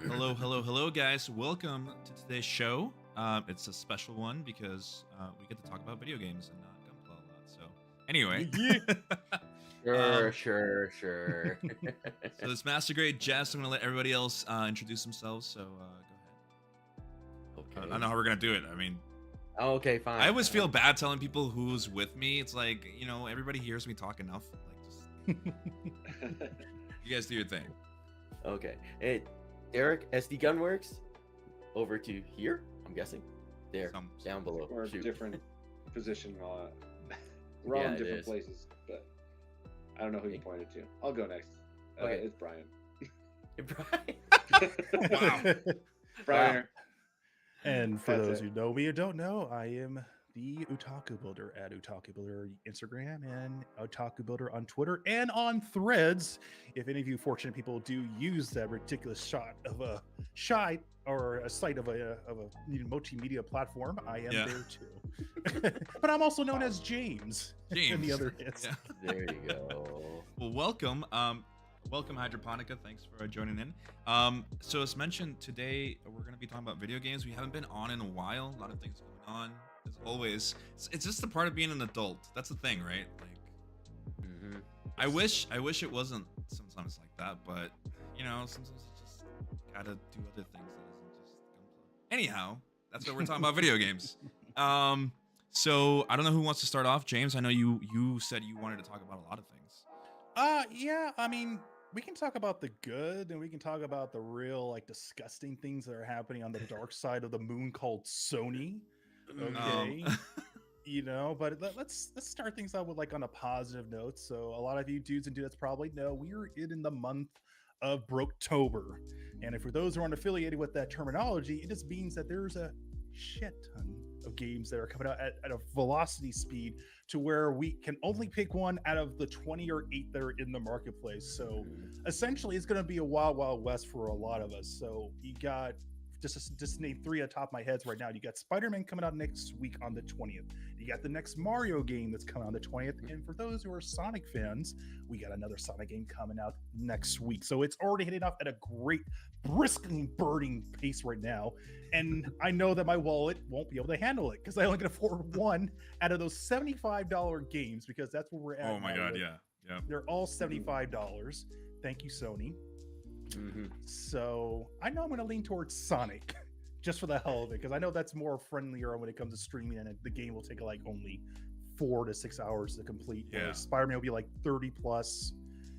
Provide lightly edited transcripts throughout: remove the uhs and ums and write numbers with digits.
Hello, guys. Welcome to today's show. It's a special one because we get to talk about video games and not Gunpla a lot. So, anyway, Yeah. um, Sure. so this Master Grade Jess, I'm gonna let everybody else introduce themselves. So, go ahead. I don't Okay. know how we're gonna do it. I mean, Okay, I fine. always feel bad telling people who's with me. It's like everybody hears me talk enough. Like, just you guys do your thing. Okay. Hey, Eric, SD Gunworks, over to here, I'm guessing. There, Some- down below. Or Shoot. different position. We're all Yeah, in it different is. places, but I don't know who you pointed to. I'll go next. Okay. It's Brian. Brian. Wow. Brian. And for That's those it. who know me or don't know, I am the Otaku Builder at Otaku Builder Instagram and Otaku Builder on Twitter and on Threads. If any of you fortunate people do use that ridiculous shot of a site or a site of a multimedia platform, I am Yeah. there too. But I'm also known as James. In James. the other hits. Yeah. There you go. Well, welcome. Welcome Hydroponica. Thanks for joining in. So as mentioned, today we're going to be talking about video games. We haven't been on in a while. A lot of things going on. As always, it's just a part of being an adult. That's the thing, right? Like, Mhm. I wish it wasn't sometimes like that, but sometimes you just gotta do other things that isn't just gunplay. Anyhow, that's what we're talking about, video games. So I don't know who wants to start off. James, I know you said you wanted to talk about a lot of things. Yeah, I mean, we can talk about the good and we can talk about the real, like, disgusting things that are happening on the dark side of the moon called Sony. Okay. But let's start things out with, like, on a positive note. So a lot of you dudes and dudettes probably know we're in the month of Broketober. And if for those who aren't affiliated with that terminology, it just means that there's a shit ton of games that are coming out at a velocity speed to where we can only pick one out of the 20 or 8 that are in the marketplace. So essentially it's going to be a wild west for a lot of us. So you got just name 3 at the top of my heads right now. You got Spider-Man coming out next week on the 20th. You got the next Mario game that's coming out on the 20th. And for those who are Sonic fans, we got another Sonic game coming out next week. So it's already hitting off at a great, briskly burning pace right now. And I know that my wallet won't be able to handle it because I only can afford one out of those $75 games, because that's where we're at. Oh my now. god, yeah. They're all $75. Thank you, Sony. Mhm. So I know I'm going to lean towards Sonic just for the hell of it, because I know that's more friendlier when it comes to streaming, and the game will take like only 4 to 6 hours to complete. Yeah. Spider-Man will be like 30 plus,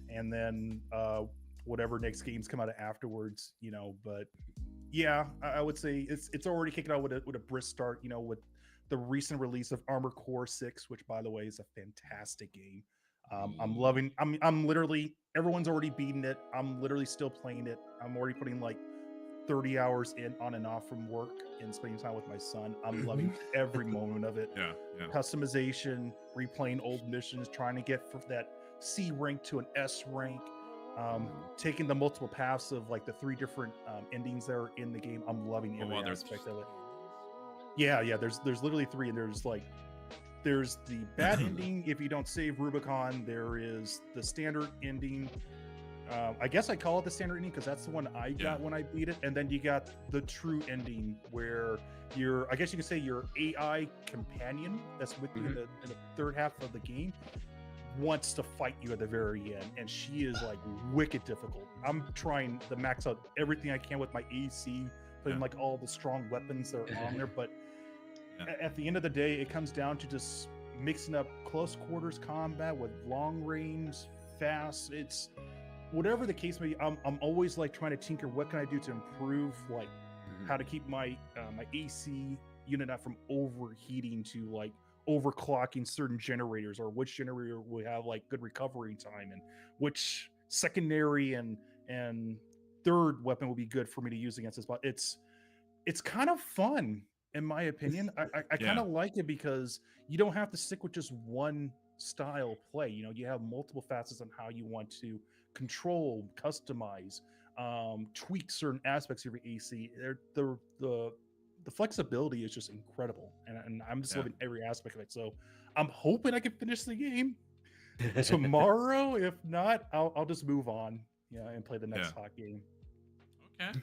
and then whatever next games come out afterwards, But yeah, I would say it's already kicking out with a brisk start, with the recent release of Armored Core 6, which by the way is a fantastic game. I'm loving. I'm literally. Everyone's already beaten it. I'm literally still playing it. I'm already putting like 30 hours in on and off from work and spending time with my son. I'm loving every moment of it. Yeah. Customization, replaying old missions, trying to get from that C rank to an S rank. Taking the multiple paths of like the 3 different endings that are in the game. I'm loving every aspect of it. Yeah. There's literally 3, and there's the bad ending if you don't save Rubicon. There is the standard ending. I guess I call it the standard ending because that's the one I got when I beat it. And then you got the true ending where I guess you could say your AI companion that's with you in the third half of the game wants to fight you at the very end. And she is like wicked difficult. I'm trying to max out everything I can with my AC, putting like all the strong weapons that are on there. But at the end of the day, it comes down to just mixing up close quarters combat with long range, fast. It's whatever the case may be. I'm always like trying to tinker. What can I do to improve, like how to keep my my AC unit not from overheating to like overclocking certain generators, or which generator will have like good recovery time, and which secondary and third weapon will be good for me to use against this. But it's kind of fun. In my opinion, I kind of like it because you don't have to stick with just one style play. You have multiple facets on how you want to control, customize, tweak certain aspects of your AC. The flexibility is just incredible, and I'm just loving every aspect of it. So I'm hoping I can finish the game tomorrow. If not, I'll just move on, and play the next hot game. Okay.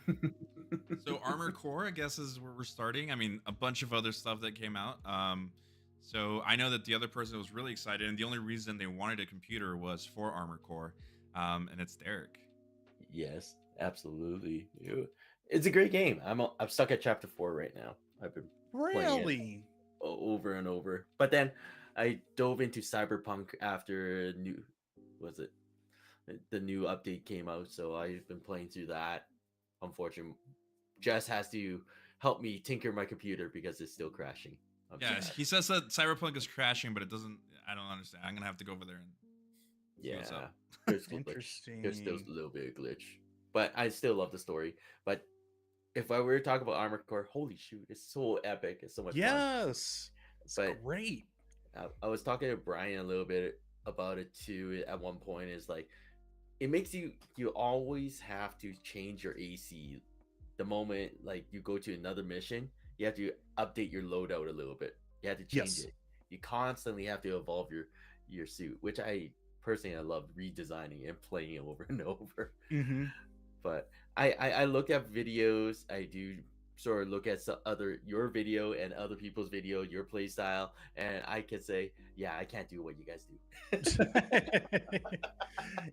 So Armored Core, I guess, is where we're starting. I mean, a bunch of other stuff that came out. So I know that the other person was really excited, and the only reason they wanted a computer was for Armored Core, and it's Derek. Yes, absolutely. It's a great game. I'm stuck at chapter 4 right now. I've been playing it Really? over and over. But then I dove into Cyberpunk after new was it the new update came out, so I've been playing through that. Unfortunately, Jess has to help me tinker my computer because it's still crashing. I'm Yeah, sad. he says that Cyberpunk is crashing, but it doesn't. I don't understand. I'm gonna have to go over there and see what's Yeah, up. there's still glitch. There's still Interesting. a little bit of glitch, but I still love the story. But if I were to talk about Armored Core, holy shoot, it's so epic. It's so much fun. Yes. It's But great. I was talking to Brian a little bit about it too at one point. Is like it makes you always have to change your AC the moment like you go to another mission. You have to update your loadout a little bit. You have to change Yes. it. You constantly have to evolve your suit, which I personally I love redesigning and playing it over and over. Mm-hmm. But I look at videos. I do sort of look at some other your video and other people's video, your play style, and I can say, yeah, I can't do what you guys do.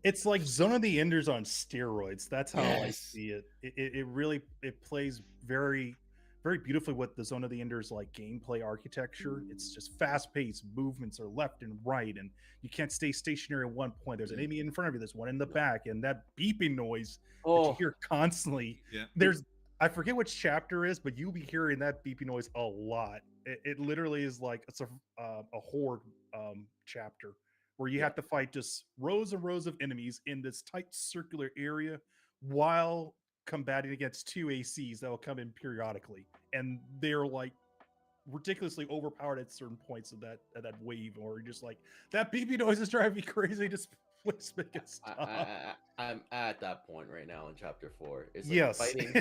It's like Zone of the Enders on steroids. That's how I Yes. see it. It really it plays very very beautifully with the Zone of the Enders like gameplay architecture. It's just fast paced movements are left and right, and you can't stay stationary at one point. There's an enemy in front of you. There's one in the back, and that beeping noise that you Oh, hear constantly. Yeah. There's I forget which chapter is, but you'll be hearing that beeping noise a lot. It literally is like it's a horde chapter where you yeah. have to fight just rows and rows of enemies in this tight circular area while combating against two ACs that will come in periodically, and they're like ridiculously overpowered at certain points of that wave, or you're just like that beepy noise is driving me crazy. Just please make it stop. I'm at that point right now in chapter 4. It's like Yes. fighting.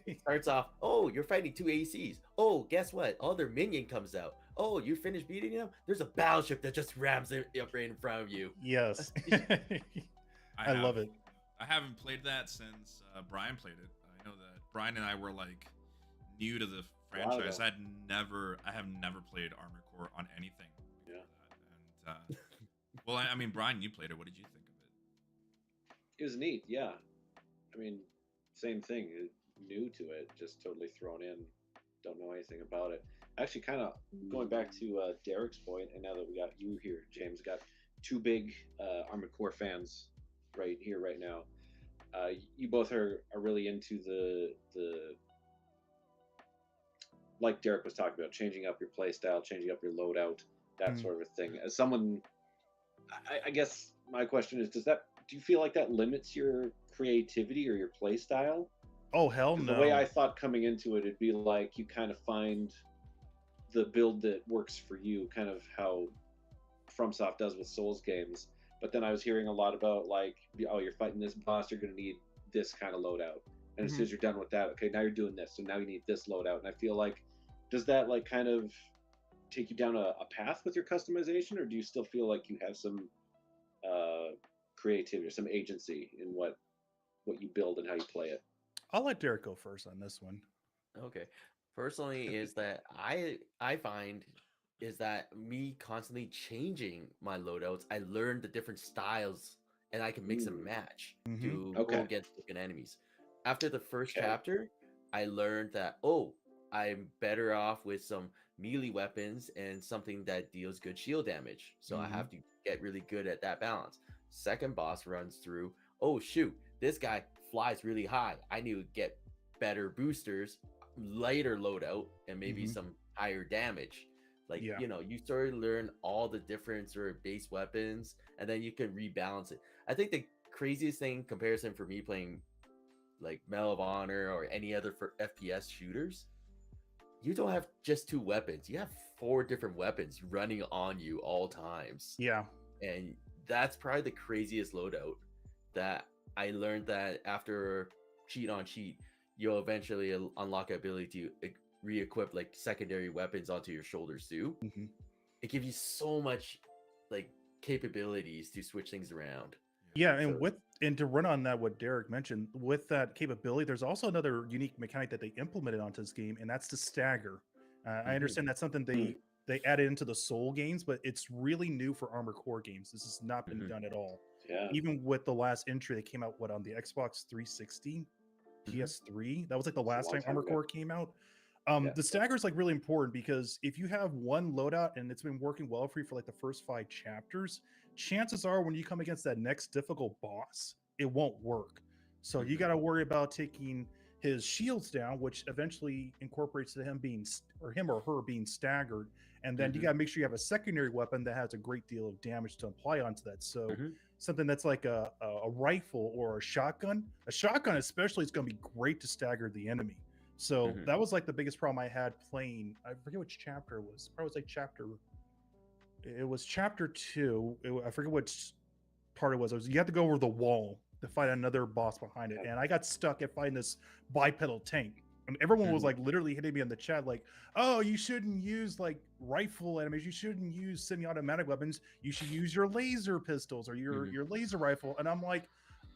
It starts off, oh, you're fighting two ACs. Oh, guess what? Other minion comes out. Oh, you finished beating him? There's a battleship that just rams it up right in front of you. Yes. I love it. I haven't played that since Brian played it. I know that Brian and I were like new to the while franchise. ago. I have never played Armored Core on anything. Yeah. And well, I mean, Brian, you played it. What did you think of it? It was neat, yeah. I mean, same thing. New to it, just totally thrown in. Don't know anything about it. Actually, kind of going back to Derek's point, and now that we got you here, James, got two big Armored Core fans right here, right now. You both are really into the like Derek was talking about, changing up your play style, changing up your loadout, that sort of a thing. As someone, I guess my question is, do you feel like that limits your creativity or your play style? Oh hell 'Cause no. the way I thought coming into it, it'd be like you kind of find the build that works for you, kind of how FromSoft does with Souls games. But then I was hearing a lot about like, oh, you're fighting this boss, you're going to need this kind of loadout, and as soon as you're done with that, okay, now you're doing this, so now you need this loadout. And I feel like, does that like kind of take you down a path with your customization, or do you still feel like you have some creativity or some agency in what you build and how you play it? I'll let Derek go first on this one. Okay. Personally, is that I find is that me constantly changing my loadouts. I learn the different styles and I can mix and match to Okay. go against different enemies. After the first Okay. chapter, I learned that I'm better off with some melee weapons and something that deals good shield damage. So I have to get really good at that balance. Second boss runs through, oh shoot, this guy flies really high. I need to get better boosters, lighter loadout, and maybe some higher damage. Like, Yeah. you sort of learn all the different sort of base weapons, and then you can rebalance it. I think the craziest thing comparison for me playing like Medal of Honor or any other for FPS shooters, you don't have just two weapons. You have 4 different weapons running on you all times. Yeah. And that's probably the craziest loadout that I learned that after cheat on cheat, you'll eventually unlock the ability to re-equip like secondary weapons onto your shoulders too. It gives you so much like capabilities to switch things around. Yeah, and So to run on that, what Derek mentioned, with that capability, there's also another unique mechanic that they implemented onto this game, and that's the stagger. I mhm, understand that's something Mm. they added into the Soul games, but it's really new for Armored Core games. This has not been mhm, done at all. Yeah. Even with the last entry that came out, what, on the Xbox 360, mhm, PS3, that was like the It's a last long time time Armored ago. Core came out. Yeah. The stagger is like really important because if you have one loadout and it's been working well for you for like the first 5 chapters, chances are when you come against that next difficult boss, it won't work. So you got mhm, to worry about taking his shields down, which eventually incorporates to him being or him or her being staggered, and then you mhm, got to make sure you have a secondary weapon that has a great deal of damage to apply onto that. So mhm, something that's like a rifle or a shotgun especially, is going to be great to stagger the enemy. So mhm, that was like the biggest problem I had playing. I forget which chapter it was. Probably was like chapter. It was chapter 2. I forget which part it was. It was you have to go over the wall to fight another boss behind it, and I got stuck at fighting this bipedal tank. And everyone was mhm, like literally hitting me in the chat, like, "Oh, you shouldn't use like rifle enemies. You shouldn't use semi-automatic weapons. You should use your laser pistols or mhm, your laser rifle." And I'm like,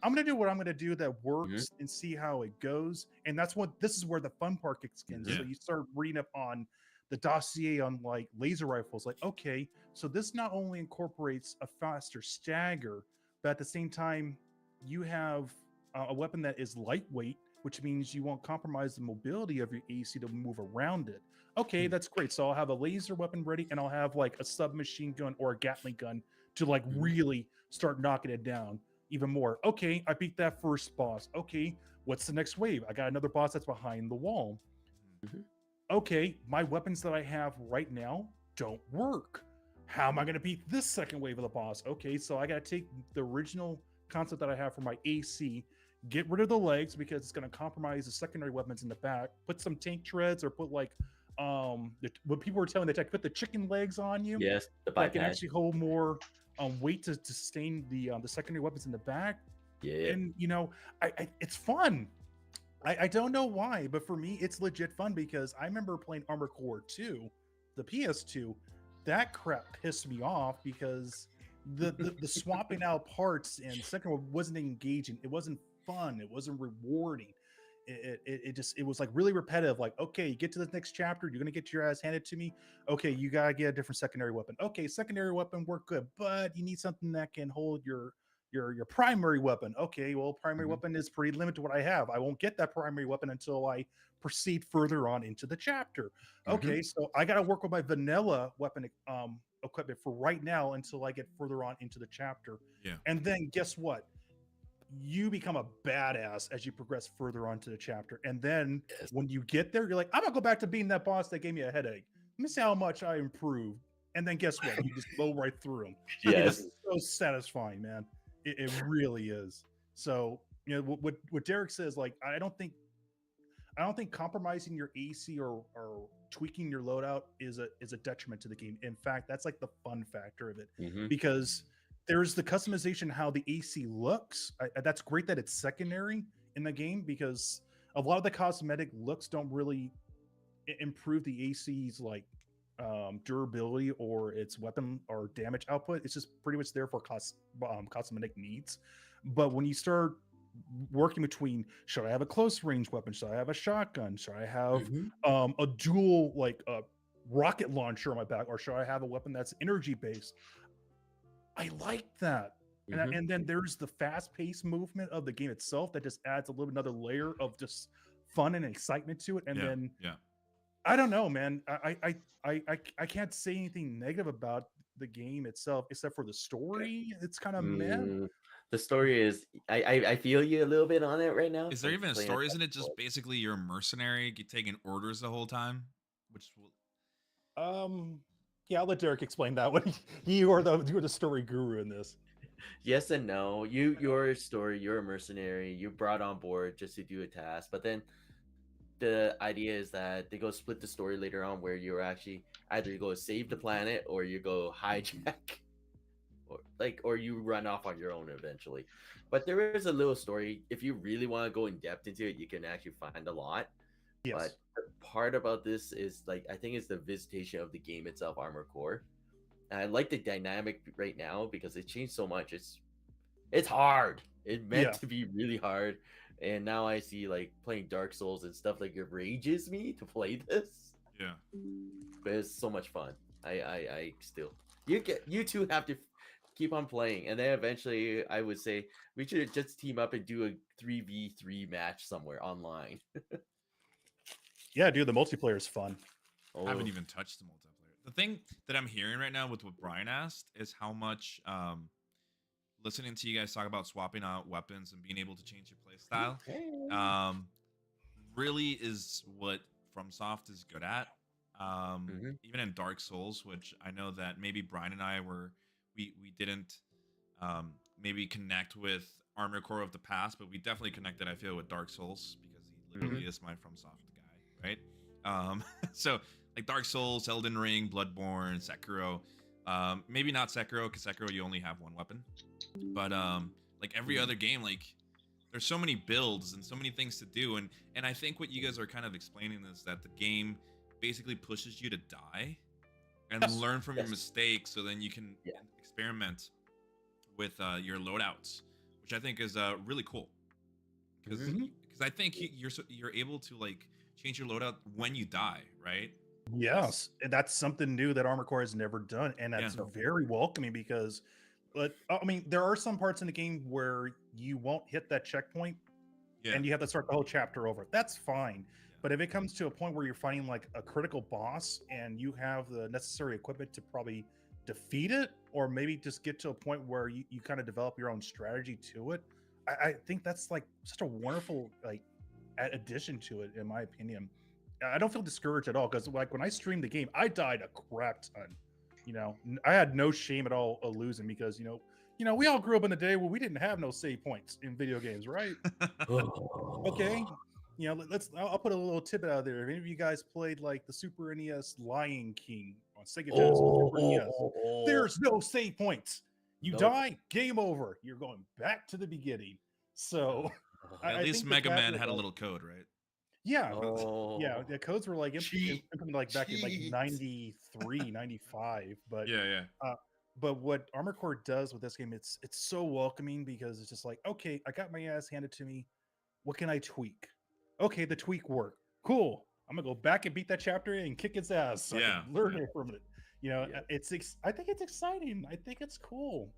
I'm gonna do what I'm gonna do that mhm, works and see how it goes. And that's what this is where the fun part kicks in. mhm, So Yeah. you start reading up on the dossier on like laser rifles. Like, okay, so this not only incorporates a faster stagger, but at the same time, you have a weapon that is lightweight, which means you won't compromise the mobility of your AC to move around it. Okay, mhm, that's great. So I'll have a laser weapon ready, and I'll have like a submachine gun or a Gatling gun to like mhm, really start knocking it down even more. Okay, I beat that first boss. Okay, what's the next wave? I got another boss that's behind the wall. mhm, Okay, my weapons that I have right now don't work. How am I going to beat this second wave of the boss? Okay, so I got to take the original concept that I have for my AC, get rid of the legs because it's going to compromise the secondary weapons in the back, put some tank treads or put like what people were telling the tech, put the chicken legs on you yes, the that can biped. actually hold more weight to sustain the secondary weapons in the back. Yeah. And you know, it's fun. I don't know why, but for me, it's legit fun because I remember playing Armor Core 2, the PS2. That crap pissed me off because the swapping out parts and second one wasn't engaging. It wasn't fun. It wasn't rewarding. It was like really repetitive. Like, okay, you get to the next chapter, you're gonna get your ass handed to me. Okay, you gotta get a different secondary weapon. Okay, secondary weapon work good, but you need something that can hold your primary weapon. Okay, well, primary Mhm, weapon is pretty limited to what I have. I won't get that primary weapon until I proceed further on into the chapter. mhm, Okay, so I got to work with my vanilla weapon equipment for right now until I get further on into the chapter. Yeah. And then guess what? You become a badass as you progress further onto the chapter. And then yes. when you get there, you're like, I'm gonna go back to being that boss that gave me a headache. Let me see how much I improved. And then guess what? You just blow right through them. It Yes. is so satisfying, man. It really is. So, you know, what Derek says, like, I don't think compromising your AC or tweaking your loadout is a detriment to the game. In fact, that's like the fun factor of it Mhm, because there's the customization how the AC looks. That's great that it's secondary in the game because a lot of the cosmetic looks don't really improve the AC's like durability or its weapon or damage output. It's just pretty much there for cosmetic needs. But when you start working between, should I have a close range weapon? Should I have a shotgun? Should I have mhm, a dual like rocket launcher on my back, or should I have a weapon that's energy based? I like that. mhm, And then there's the fast paced movement of the game itself that just adds a little another layer of just fun and excitement to it. And Yeah. then Yeah. I don't know, man. I can't say anything negative about the game itself except for the Okay. story. It's kind of meh. mm. The story is I feel you a little bit on it right now Is there from even a playing it story? back Isn't it and just forth. basically you're a mercenary taking orders the whole time? Which will, Um, yeah, I'll let Derek explain that one. You are the story guru in this. Yes and no. Your story, you're a mercenary, you brought on board just to do a task, but then the idea is that they go split the story later on where you're actually either you go save the planet or you go hijack or you run off on your own eventually. But there is a little story. If you really want to go in depth into it, you can actually find a lot. Yes. But the part about this is like I think it's the visitation of the game itself, Armor Core. And I like the dynamic right now because it changed so much. it's hard. It meant Yeah. to be really hard, and now I see like playing Dark Souls and stuff like it rages me to play this, Yeah. but it's so much fun. I still you two have to keep on playing, and then eventually I would say we should just team up and do a 3v3 match somewhere online. Yeah, dude, the multiplayer is fun. I haven't Oh, even touched the multiplayer. The thing that I'm hearing right now with what Brian asked is how much listening to you guys talk about swapping out weapons and being able to change your play style hey. um really is what FromSoft is good at. Mhm. Even in Dark Souls, which I know that maybe Brian and I we didn't maybe connect with Armored Core of the past, but we definitely connected, I feel, with Dark Souls because he literally is my FromSoft guy, right? So like Dark Souls, Elden Ring, Bloodborne, Sekiro. Maybe not Sekiro, because Sekiro you only have one weapon. But like every other game, like there's so many builds and so many things to do, and I think what you guys are kind of explaining is that the game basically pushes you to die and Yes. learn from your Yes. mistakes, so then you can Yeah. experiment with your loadouts, which I think is really cool because Mhm. I think you're able to like change your loadout when you die, right? Yes, and that's something new that Armored Core has never done, and that's Yeah. very welcoming because, but I mean, there are some parts in the game where you won't hit that checkpoint, Yeah. and you have to start the whole chapter over. That's fine, but if it comes to a point where you're fighting like a critical boss and you have the necessary equipment to probably defeat it, or maybe just get to a point where you kind of develop your own strategy to it, I think that's like such a wonderful like addition to it, in my opinion. I don't feel discouraged at all because, like, when I streamed the game, I died a crap ton. I had no shame at all of losing because we all grew up in a day where we didn't have no save points in video games, right? Okay, I'll put a little tidbit out there. If any of you guys played like the Super NES Lion King on Sega Genesis or Super NES, there's no save points. You Nope. die, game over. You're going back to the beginning. So At I least think Mega that Man was had a like, little code, right? yeah, Oh, yeah, the codes were like implemented like back in like Cheat. 93, 95. But Yeah. but what Armored Core does with this game, it's so welcoming because it's just like, okay, I got my ass handed to me. What can I tweak? Okay, the tweak worked. Cool. I'm gonna go back and beat that chapter and kick its ass so I Yeah, can learn yeah. it from it. Yeah. I think it's exciting. I think it's cool.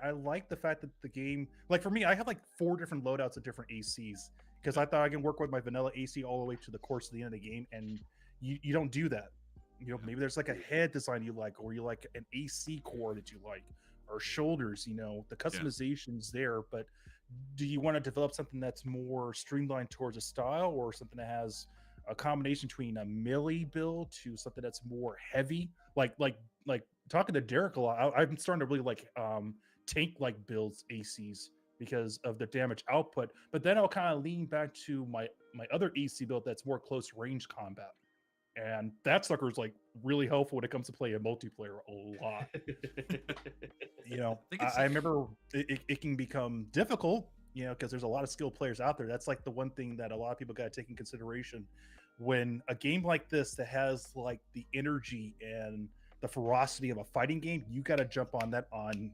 I like the fact that the game, like for me, I have like 4 different loadouts of different ACs because I thought I can work with my vanilla AC all the way to the course of the end of the game, and you don't do that. Maybe there's like a head design you like, or you like an AC core that you like, or shoulders. The customization's there, but do you want to develop something that's more streamlined towards a style, or something that has a combination between a melee build to something that's more heavy, like talking to Derek a lot. I'm starting to really like tank like builds ACs because of the damage output, but then I'll kind of lean back to my other AC build that's more close range combat, and that sucker's like really helpful when it comes to playing multiplayer a lot. think it's I remember it can become difficult, because there's a lot of skilled players out there. That's like the one thing that a lot of people got to take in consideration when a game like this that has like the energy and the ferocity of a fighting game. You got to jump on that on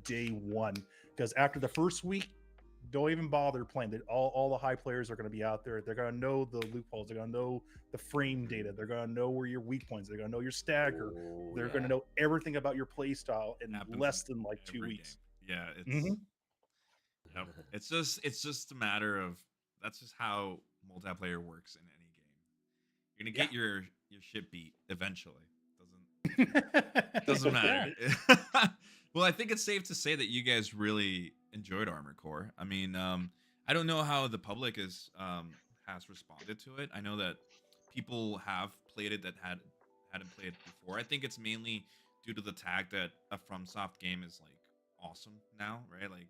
day one, because after the first week, don't even bother playing. That all the high players are going to be out there. They're going to know the loopholes. They're going to know the frame data. They're going to know where your weak points. They're going to know your stagger. Oh, They're yeah. going to know everything about your play style in Happens less in than like 2 every weeks. game. Yeah, it's Mhm. yep. It's just a matter of that's just how multiplayer works in any game. You're gonna get your shit beat eventually. Doesn't matter. Well, I think it's safe to say that you guys really enjoyed Armored Core. I mean, I don't know how the public has responded to it. I know that people have played it that hadn't played it before. I think it's mainly due to the tag that a FromSoft game is like awesome now, right? Like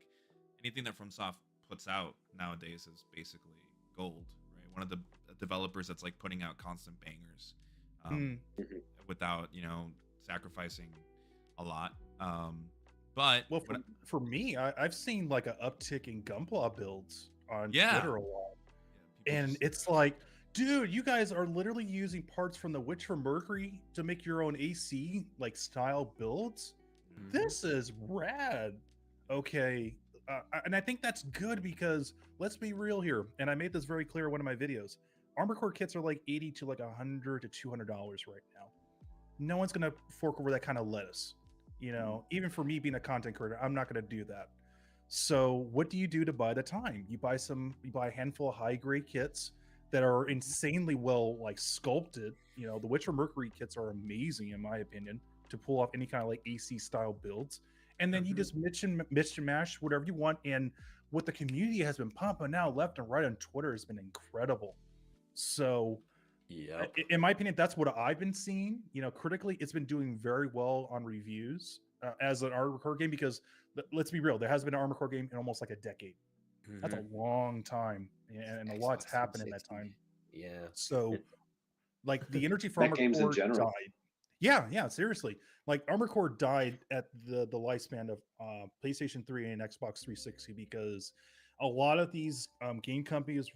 anything that FromSoft puts out nowadays is basically gold, right? One of the developers that's like putting out constant bangers without sacrificing a lot. But Well, for me, I've seen like an uptick in Gunpla builds on Yeah. Twitter a lot, people and just- it's like, dude, you guys are literally using parts from The Witch from Mercury to make your own AC like style builds. Mhm. This is rad. okay, and I think that's good because let's be real here, and I made this very clear in one of my videos. Armor Core kits are like 80 to like $100 to $200 right now. No one's gonna fork over that kind of lettuce. Even for me being a content creator, I'm not gonna do that. So what do you do to buy the time? You buy a handful of high grade kits that are insanely well like sculpted. The Witcher Mercury kits are amazing in my opinion to pull off any kind of like AC style builds. And then you just mix and mash whatever you want. And what the community has been pumping out left and right on Twitter has been incredible. So Yep. in my opinion, that's what I've been seeing. Critically, it's been doing very well on reviews as an Armor Core game because let's be real, there has been an Armor Core game in almost like a decade. That's a long time, and a lot's happened in that time. Yeah. So, like the energy for That Armor games in Core general. died. Yeah, seriously. Like Armor Core died at the lifespan of PlayStation 3 and Xbox 360 because a lot of these game companies,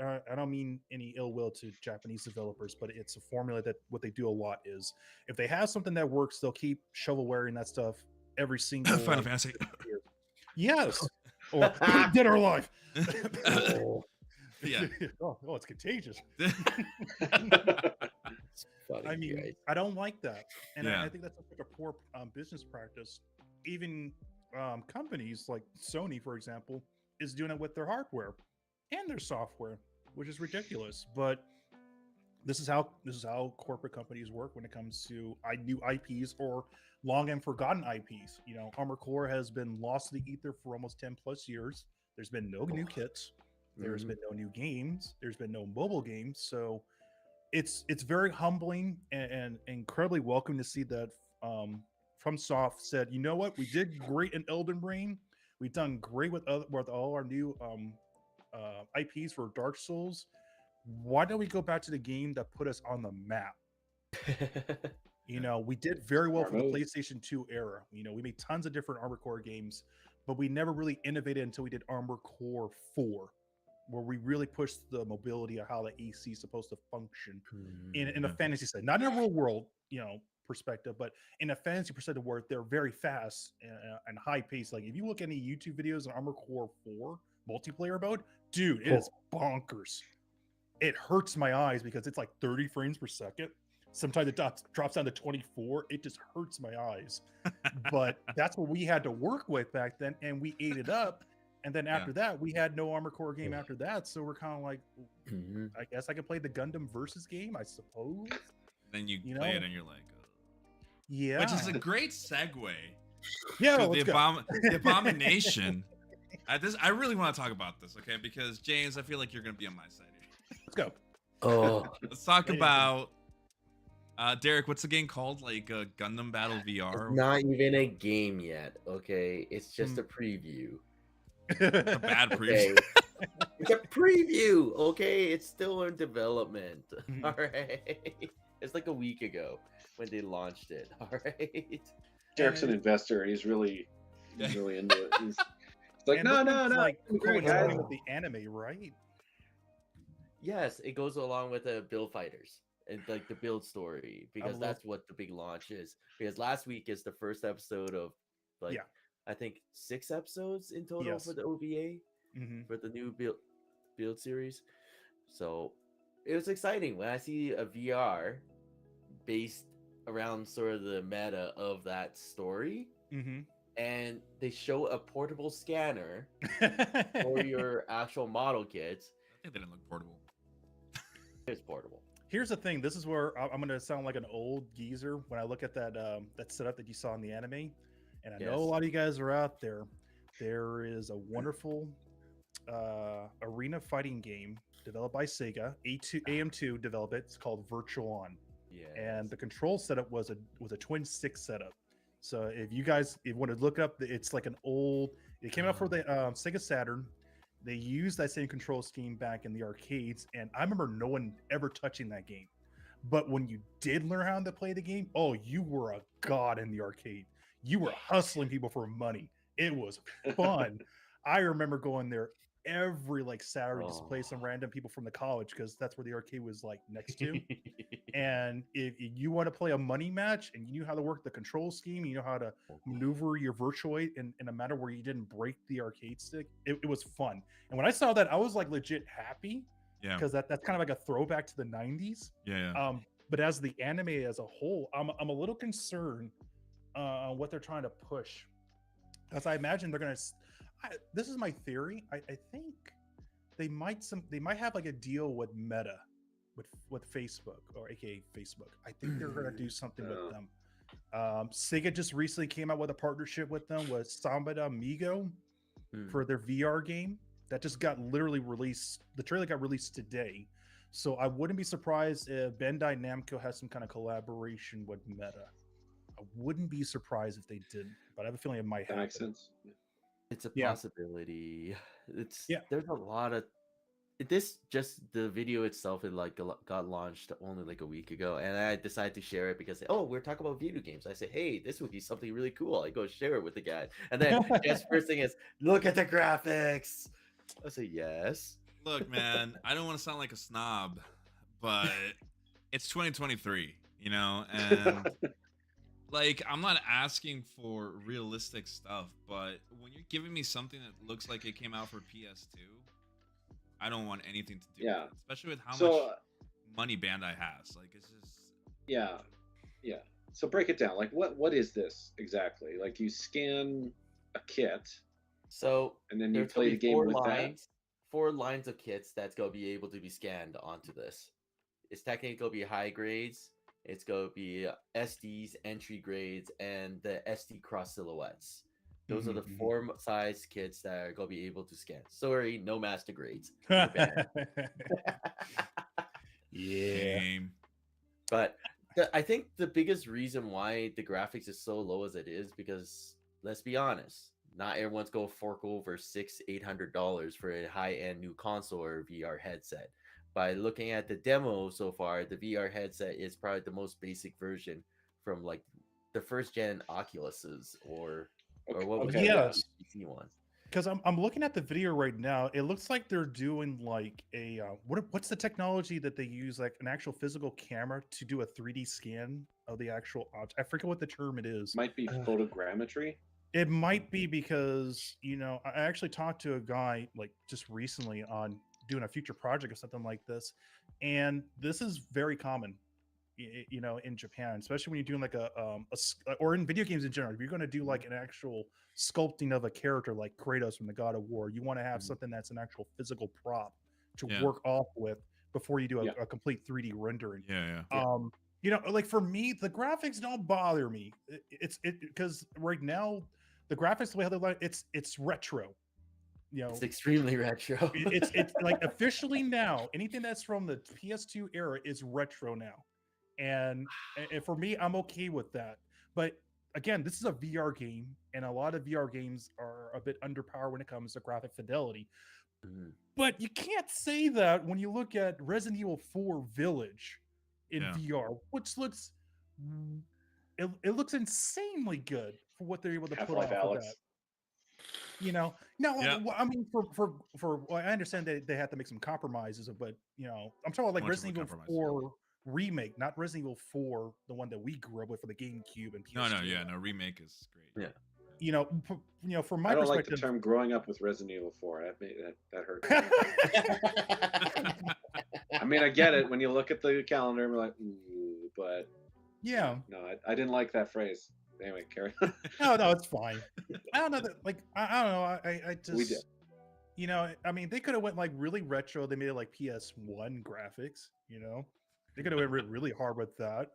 I don't mean any ill will to Japanese developers, but it's a formula that what they do a lot is if they have something that works, they'll keep shovelware and that stuff every single Final Fantasy. year. Yes, or Dead or Alive. Oh, Yeah. oh, it's contagious. it's funny, I mean, guys. I don't like that, and Yeah. I think that's like a poor business practice. Even companies like Sony, for example, is doing it with their hardware and their software, which is ridiculous. But this is how corporate companies work when it comes to new IPs or long and forgotten IPs. Armor Core has been lost to the ether for almost 10+ years. There's been no new kits. There's been no new games. There's been no mobile games. So it's very humbling and incredibly welcome to see that FromSoft said, you know what, we did great in Elden Ring. We've done great with all our new IPs for Dark Souls. Why don't we go back to the game that put us on the map? We did very well for the PlayStation 2 era. We made tons of different Armor Core games, but we never really innovated until we did Armor Core 4, where we really pushed the mobility of how the AC is supposed to function in a fantasy setting, not in a real world, perspective, but in a fantasy perspective where they're very fast and high paced. Like if you look at any YouTube videos on Armor Core 4 multiplayer mode, dude, it is bonkers. It hurts my eyes because it's like 30 frames per second. Sometimes it drops down to 24. It just hurts my eyes. But that's what we had to work with back then, and we ate it up. And then after that, we had no Armor Core game after that. So we're kind of like, I guess I can play the Gundam versus game, I suppose. Then you play it and you're like, yeah. Which is a great segue. Yeah, to let's the Abomination. I really want to talk about this, okay? Because James, I feel like you're gonna be on my side here. Let's go. Oh, Let's talk about Derek. What's the game called? Like Gundam Battle VR? it's not even a game yet. Okay, it's just a preview. A bad preview. Okay. It's a preview. Okay, it's still in development. All right, it's like a week ago when they launched it. All right. Derek's an investor, and he's really into it. He's like, no, Like great, coinciding guys. with the anime, right? Yes, it goes along with the build fighters and like the build story because that's what the big launch is. Because last week is the first episode of like I think 6 episodes in total for the OVA for the new build series. So it was exciting when I see a VR based around sort of the meta of that story. And they show a portable scanner for your actual model kits. I think they didn't look portable. It's portable. Here's the thing. This is where I'm going to sound like an old geezer when I look at that setup that you saw in the anime. And I know a lot of you guys are out there. There is a wonderful arena fighting game developed by Sega. AM2 developed it. It's called Virtual On. And the control setup was a twin stick setup. So if you want to look up, it's like an old. It came out for the Sega Saturn. They used that same control scheme back in the arcades, and I remember no one ever touching that game. But when you did learn how to play the game, oh, you were a god in the arcade. You were hustling people for money. It was fun. I remember going there every like Saturday just play some Oh. random people from the college because that's where the arcade was like next to. And if you want to play a money match and you knew how to work the control scheme, you know how to maneuver your virtuoid in a manner where you didn't break the arcade stick, it was fun. And when I saw that, I was like legit happy Yeah. because that's kind of like a throwback to the 90s. Yeah. But as the anime as a whole, I'm a little concerned on what they're trying to push. Because I imagine they're gonna. This is my theory. I think they might have like a deal with Meta, with Facebook or AKA Facebook. I think they're gonna do something with them. Sega just recently came out with a partnership with them with Samba de Amigo for their VR game that just got literally released. The trailer got released today, so I wouldn't be surprised if Bandai Namco has some kind of collaboration with Meta. I wouldn't be surprised if they didn't, but I have a feeling it might happen. That makes sense. It's a Yeah. possibility. Yeah. There's a lot of this. Just the video itself, it like got launched only like a week ago, and I decided to share it because we're talking about video games. I say, hey, this would be something really cool. I go share it with the guy, and then guess first thing is look at the graphics. I say yes. Look, man, I don't want to sound like a snob, but it's 2023, you know, and like I'm not asking for realistic stuff, but when you're giving me something that looks like it came out for PS2, I don't want anything to do with it, especially with how much money Bandai has. Like it's just yeah. So break it down. Like what is this exactly? Like you scan a kit, so and then you there's play gonna the be game four with lines, 4 lines of kits that's gonna be able to be scanned onto this. It's technically gonna be high grades. It's going to be SDs, entry grades, and the SD cross silhouettes. Those are the 4 size kits that are going to be able to scan. Sorry, no master grades. Yeah. game. But I think the biggest reason why the graphics is so low as it is because, let's be honest, not everyone's going to fork over $600-800 for a high-end new console or VR headset. By looking at the demo so far, the VR headset is probably the most basic version from like the first gen Oculuses or what was the PC one? Because I'm looking at the video right now. It looks like they're doing like a what's the technology that they use, like an actual physical camera to do a 3D scan of the actual object. I forget what the term it is. Might be photogrammetry. It might be because I actually talked to a guy like just recently on doing a future project or something like this, and this is very common in Japan, especially when you're doing like a or in video games in general. If you're going to do like an actual sculpting of a character like Kratos from the God of War, you want to have something that's an actual physical prop to work off with before you do a complete 3D rendering. Like for me, the graphics don't bother me. It's because right now the graphics, the way how they like it's retro. It's extremely retro. it's like officially now anything that's from the PS2 era is retro now, and for me, I'm okay with that. But again, this is a VR game, and a lot of VR games are a bit underpowered when it comes to graphic fidelity. But you can't say that when you look at Resident Evil 4 Village in VR, which looks it looks insanely good for what they're able to put off of that. I mean, I understand that they have to make some compromises, but I'm talking about like Resident Evil 4 remake, not Resident Evil 4, the one that we grew up with for the GameCube and PS2. No, remake is great. From my I don't perspective, like the term "growing up with Resident Evil 4." That hurt. I mean, I get it when you look at the calendar and we're like, ooh, but no, I didn't like that phrase. Anyway, carry on. No, it's fine. I don't know that. Like, I don't know. I just, we did. I mean, they could have went like really retro. They made it like PS1 graphics. They could have went really hard with that,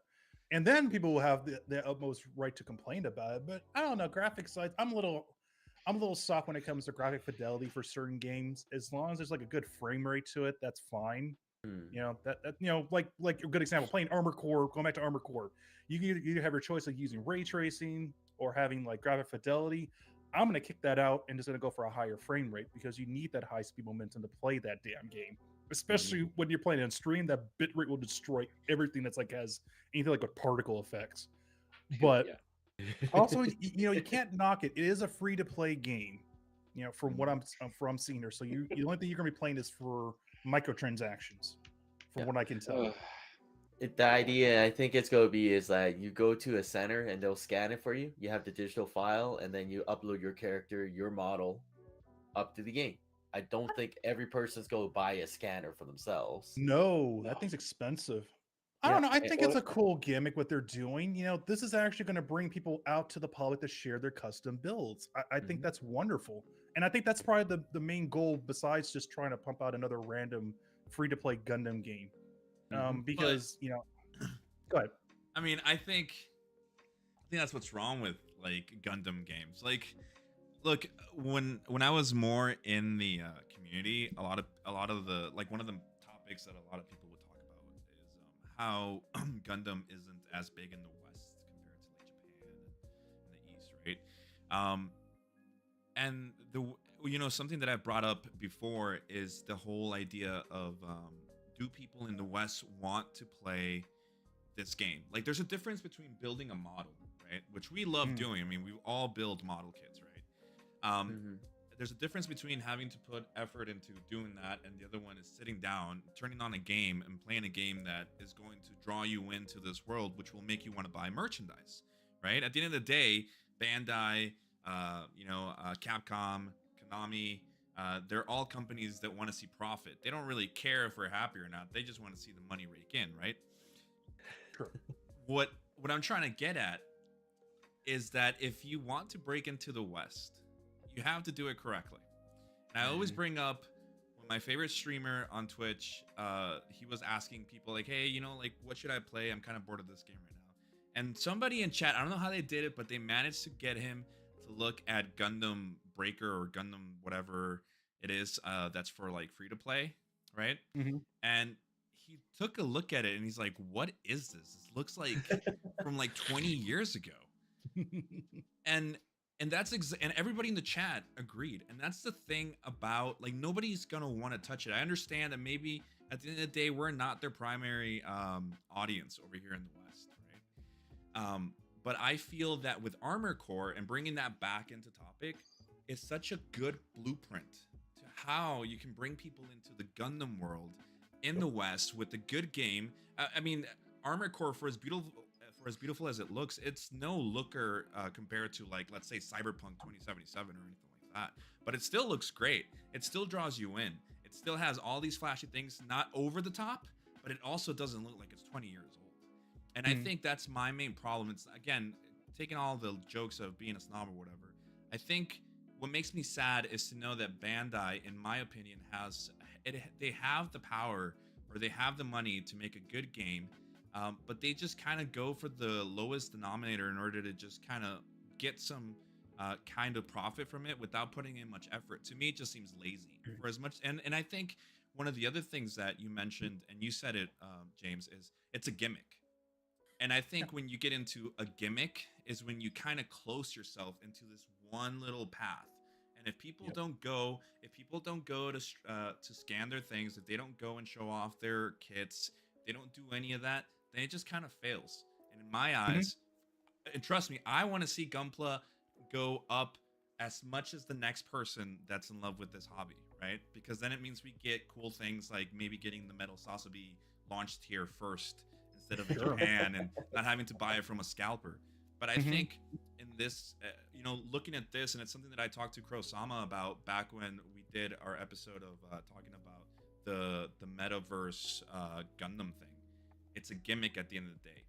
and then people will have the utmost right to complain about it. But I don't know. Graphics side, I'm a little soft when it comes to graphic fidelity for certain games. As long as there's like a good frame rate to it, that's fine. Like a good example, playing Armored Core, going back to Armored Core, you have your choice of using ray tracing or having like graphic fidelity. I'm going to kick that out and just going to go for a higher frame rate because you need that high speed momentum to play that damn game, especially when you're playing on stream. That bitrate will destroy everything that's like has anything like with particle effects. But also, you can't knock it. It is a free to play game. from what I'm seeing here. So the only thing you're gonna be playing is for microtransactions, from Yeah. what I can tell. The idea I think it's gonna be is like you go to a center and they'll scan it for you. You have the digital file, and then you upload your character, your model, up to the game. I don't think every person's gonna buy a scanner for themselves. No, that thing's expensive. I Yeah. don't know. I Eh, think well, it's a cool gimmick what they're doing. This is actually going to bring people out to the public to share their custom builds. I think Mhm. that's wonderful. And I think that's probably the main goal besides just trying to pump out another random free to play Gundam game. Mhm. Because, go ahead. I mean, I think that's what's wrong with like Gundam games. Like, look, when I was more in the community, a lot of the like one of the topics that a lot of people would talk about is how Gundam isn't as big in the West compared to like Japan and the East, right? And something that I brought up before is the whole idea of do people in the West want to play this game? Like, there's a difference between building a model, right, which we love doing. I mean, we all build model kits, right? Mhm. There's a difference between having to put effort into doing that, and the other one is sitting down, turning on a game, and playing a game that is going to draw you into this world, which will make you want to buy merchandise, right? At the end of the day, Bandai, Capcom, Konami, they're all companies that want to see profit. They don't really care if we're happy or not. They just want to see the money rake in, right? Sure. What I'm trying to get at is that if you want to break into the West, you have to do it correctly. And I always bring up when my favorite streamer on Twitch, he was asking people like, hey, like, what should I play? I'm kind of bored of this game right now. And somebody in chat, I don't know how they did it, but they managed to get him to look at Gundam Breaker or Gundam whatever it is that's for like free to play, right? Mhm. And he took a look at it and he's like, what is this? This looks like from like 20 years ago. And that's and everybody in the chat agreed. And that's the thing about, like, nobody's gonna want to touch it. I understand that maybe at the end of the day we're not their primary audience over here in the West, right? But I feel that with Armor Core and bringing that back into topic is such a good blueprint to how you can bring people into the Gundam world in the West with a good game. I mean, Armor Core, for as beautiful as it looks, it's no looker compared to, like, let's say Cyberpunk 2077 or anything like that. But it still looks great. It still draws you in. It still has all these flashy things, not over the top, but it also doesn't look like it's 20 years old. And I think that's my main problem. It's, again, taking all the jokes of being a snob or whatever. I think what makes me sad is to know that Bandai, in my opinion, they have the power, or they have the money to make a good game, but they just kind of go for the lowest denominator in order to just kind of get some kind of profit from it without putting in much effort. To me, it just seems lazy. For as much, and I think one of the other things that you mentioned, and you said it, James, is it's a gimmick. And I think when you get into a gimmick is when you kind of close yourself into this one little path. And if people don't go to scan their things, if they don't go and show off their kits, they don't do any of that, then it just kind of fails. And in my eyes, and trust me, I want to see Gunpla go up as much as the next person that's in love with this hobby, right? Because then it means we get cool things like maybe getting the Metal Sasabi launched here first instead of in Japan, and not having to buy it from a scalper. But I think in this, looking at this, and it's something that I talked to Kurosama about back when we did our episode of talking about the metaverse Gundam thing. It's a gimmick at the end of the day.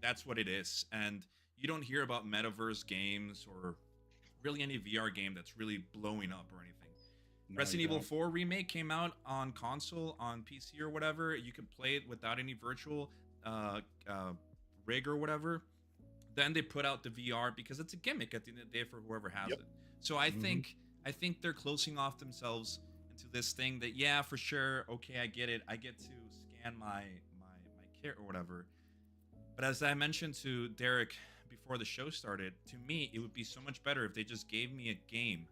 That's what it is. And you don't hear about metaverse games or really any VR game that's really blowing up or anything. No, Resident Evil 4 remake came out on console, on PC or whatever. You can play it without any virtual rig or whatever. Then they put out the VR because it's a gimmick at the end of the day for whoever has it. So I think they're closing off themselves into this thing that, yeah, for sure, okay, I get it. I get to scan my kit or whatever. But as I mentioned to Derek before the show started, to me, it would be so much better if they just gave me a game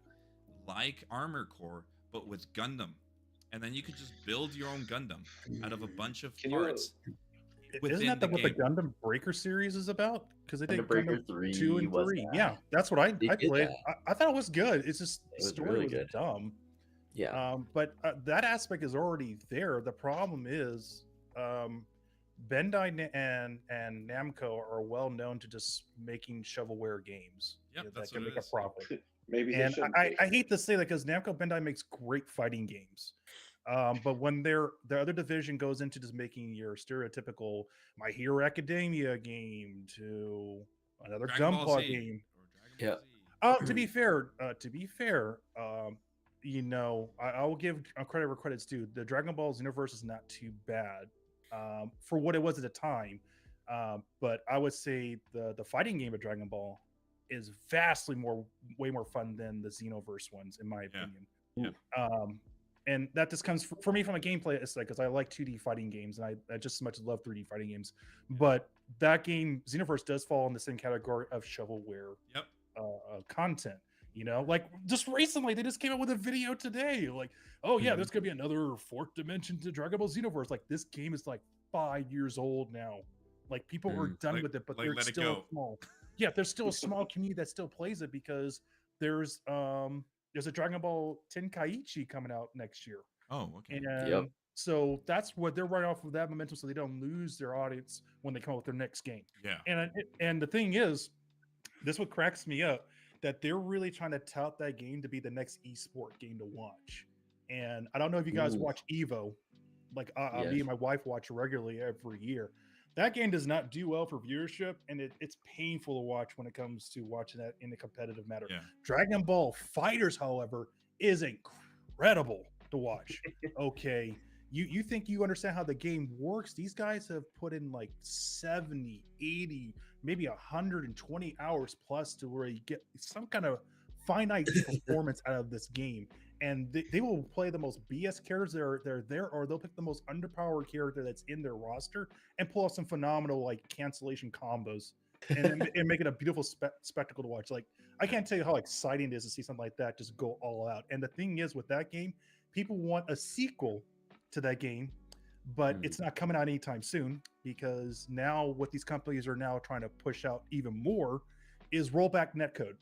like Armor Core, but with Gundam. And then you could just build your own Gundam out of a bunch of parts. Isn't within that the what the game. Gundam Breaker series is about? Because they did Gundam Breaker Gundam 3 2 and was 3. that. Yeah, that's what I They did played. that. I thought it was good. It's just It the was story really was good. dumb. Yeah. But that aspect is already there. The problem is Bandai and Namco are well known to just making shovelware games Yep, that that's can what it make is. a profit. Maybe they And shouldn't I be. hate to say that because Namco Bandai makes great fighting games. But when their other division goes into just making your stereotypical My Hero Academia game to another Dragon Ball Gunpla Z game. or Dragon Yeah. Ball Z. To be fair, you know, I will give credit where credit's due. The Dragon Ball's universe is not too bad for what it was at the time. But I would say the fighting game of Dragon Ball is vastly way more fun than the Xenoverse ones, in my opinion. Yeah. And that just comes for me from a gameplay aspect because I like 2D fighting games and I just as much love 3D fighting games. But that game, Xenoverse, does fall in the same category of shovelware Yep. content. You know, like just recently they just came out with a video today, like, oh yeah, there's gonna be another fourth dimension to Dragon Ball Xenoverse. Like this game is like 5 years old now. Like people are done with it, but like, they're let it still go. small. Yeah, there's still a small community that still plays it because there's a Dragon Ball Tenkaichi coming out next year. Oh, okay. And so that's what they're running off of that momentum so they don't lose their audience when they come out with their next game. Yeah. And the thing is, this what cracks me up, that they're really trying to tout that game to be the next esport game to watch. And I don't know if you guys watch Evo. Like me and my wife watch regularly every year. That game does not do well for viewership, and it's painful to watch when it comes to watching that in a competitive matter. Yeah. Dragon Ball Fighters, however, is incredible to watch. Okay, you think you understand how the game works? These guys have put in like 70, 80, maybe 120 hours plus to where you get some kind of finite performance out of this game. And they will play the most BS characters they're there, or they'll pick the most underpowered character that's in their roster and pull off some phenomenal like cancellation combos and make it a beautiful spectacle to watch. Like I can't tell you how exciting it is to see something like that just go all out. And the thing is with that game, people want a sequel to that game, but it's not coming out anytime soon because now what these companies are now trying to push out even more is rollback netcode.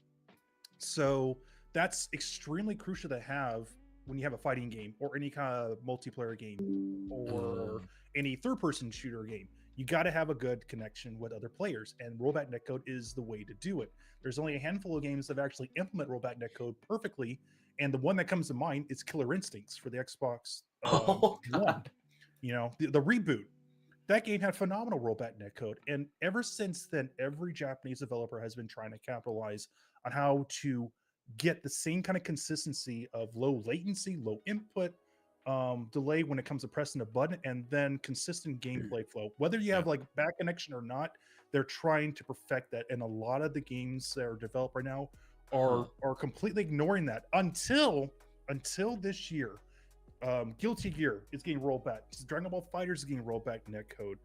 So that's extremely crucial to have when you have a fighting game or any kind of multiplayer game or any third-person shooter game. You got to have a good connection with other players, and rollback netcode is the way to do it. There's only a handful of games that actually implement rollback netcode perfectly, and the one that comes to mind is Killer Instincts for the Xbox One. You know, the reboot. That game had phenomenal rollback netcode, and ever since then, every Japanese developer has been trying to capitalize on how to get the same kind of consistency of low latency, low input, delay when it comes to pressing a button, and then consistent gameplay flow. Whether you have like back connection or not, they're trying to perfect that. And a lot of the games that are developed right now are completely ignoring that until this year. Guilty Gear is getting rolled back. Dragon Ball Fighters is getting rolled back netcode.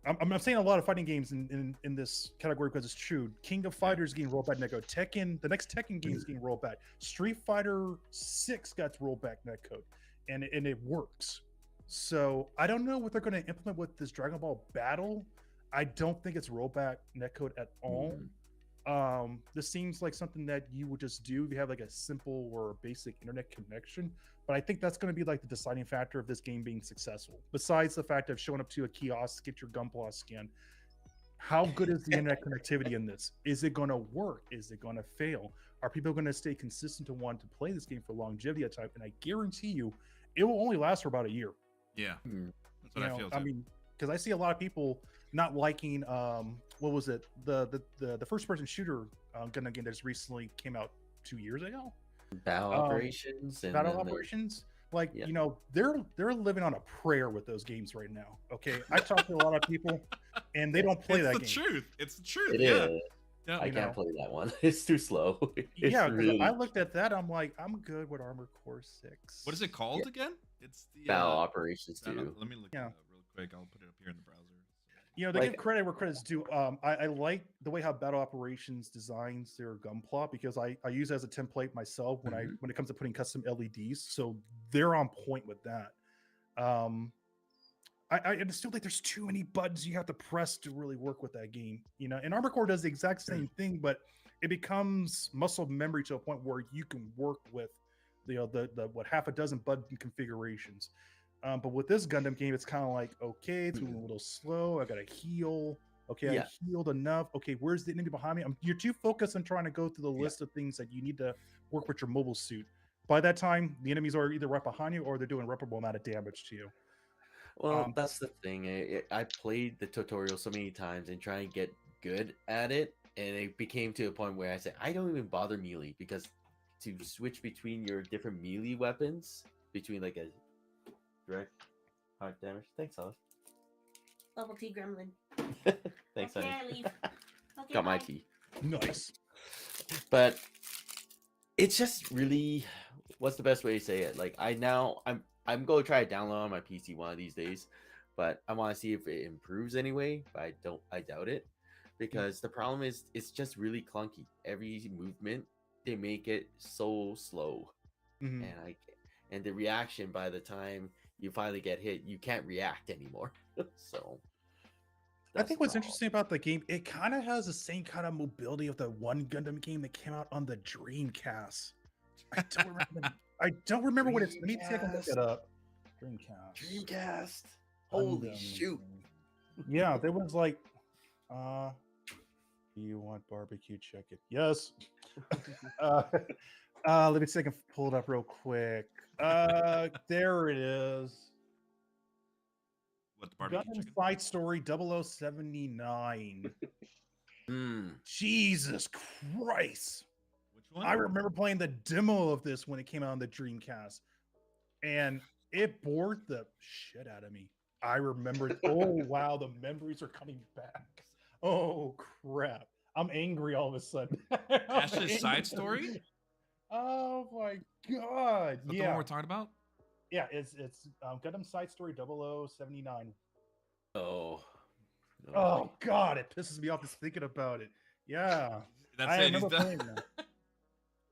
I'm saying a lot of fighting games in this category because it's true. King of Fighters getting rolled back netcode. Tekken, the next Tekken game is getting rolled back. Street Fighter 6 got rolled back netcode, and it works. So I don't know what they're going to implement with this Dragon Ball Battle. I don't think it's rollback netcode at all. This seems like something that you would just do if you have like a simple or basic internet connection. But I think that's going to be like the deciding factor of this game being successful. Besides the fact of showing up to a kiosk, get your Gunpla skin. How good is the internet connectivity in this? Is it going to work? Is it going to fail? Are people going to stay consistent to want to play this game for longevity type? And I guarantee you, it will only last for about a year. Yeah, that's what I feel too. I mean, because I see a lot of people not liking what was it, the first person shooter gun game that just recently came out 2 years ago. Battle Operations. Like you know, they're living on a prayer with those games right now. Okay, I talk to a lot of people, and they don't play that game. It's the truth. It is. Yeah, I can't play that one. It's too slow. Yeah, because I looked at that, I'm like, I'm good with Armored Core 6. What is it called again? It's the Battle Operations 2. Let me look it up real quick. I'll put it up here in the browser. You know, they give credit where credit's due. I like the way how Battle Operations designs their gunpla because I use it as a template myself when it comes to putting custom LEDs. So they're on point with that. I just feel like there's too many buttons you have to press to really work with that game. You know, and Armored Core does the exact same thing, but it becomes muscle memory to a point where you can work with the what half a dozen button configurations. But with this Gundam game, it's kind of like, okay, it's moving a little slow. I gotta heal. Okay, Yeah. I healed enough. Okay, where's the enemy behind me? You're too focused on trying to go through the list of things that you need to work with your mobile suit. By that time, the enemies are either right behind you or they're doing irreparable amount of damage to you. Well, that's the thing. I played the tutorial so many times and try and get good at it, and it became to a point where I said I don't even bother melee because to switch between your different melee weapons, between like a direct hard damage. Thanks, Alice. Bubble tea gremlin. Thanks, Okay, honey. I leave. Okay, Got my bye. tea. Nice. But it's just really, what's the best way to say it? Like I'm going to try to download on my PC one of these days, but I want to see if it improves anyway. But I doubt it, because the problem is it's just really clunky. Every movement they make it so slow, Mhm. and the reaction by the time you finally get hit, you can't react anymore. So I think what's interesting about the game, it kind of has the same kind of mobility of the one Gundam game that came out on the Dreamcast. I don't remember what it's. Let me take a look it up. Dreamcast. Holy Gundam. shoot! Yeah, there was like, do you want barbecue chicken? Yes. Let me see if I can pull it up real quick. There it is. What, the barbecue Gundam chicken? Side Story 0079. Hmm. Jesus Christ. Which one? I remember playing the demo of this when it came out on the Dreamcast, and it bored the shit out of me. I remember, oh wow, the memories are coming back. Oh crap. I'm angry all of a sudden. Ash's Side Story? Oh my god. Is that the Yeah. one we're talking about? Yeah, it's Gundam Side Story 0079. Oh. Oh god, it pisses me off just thinking about it. Yeah. That's I it. He's remember done. playing that.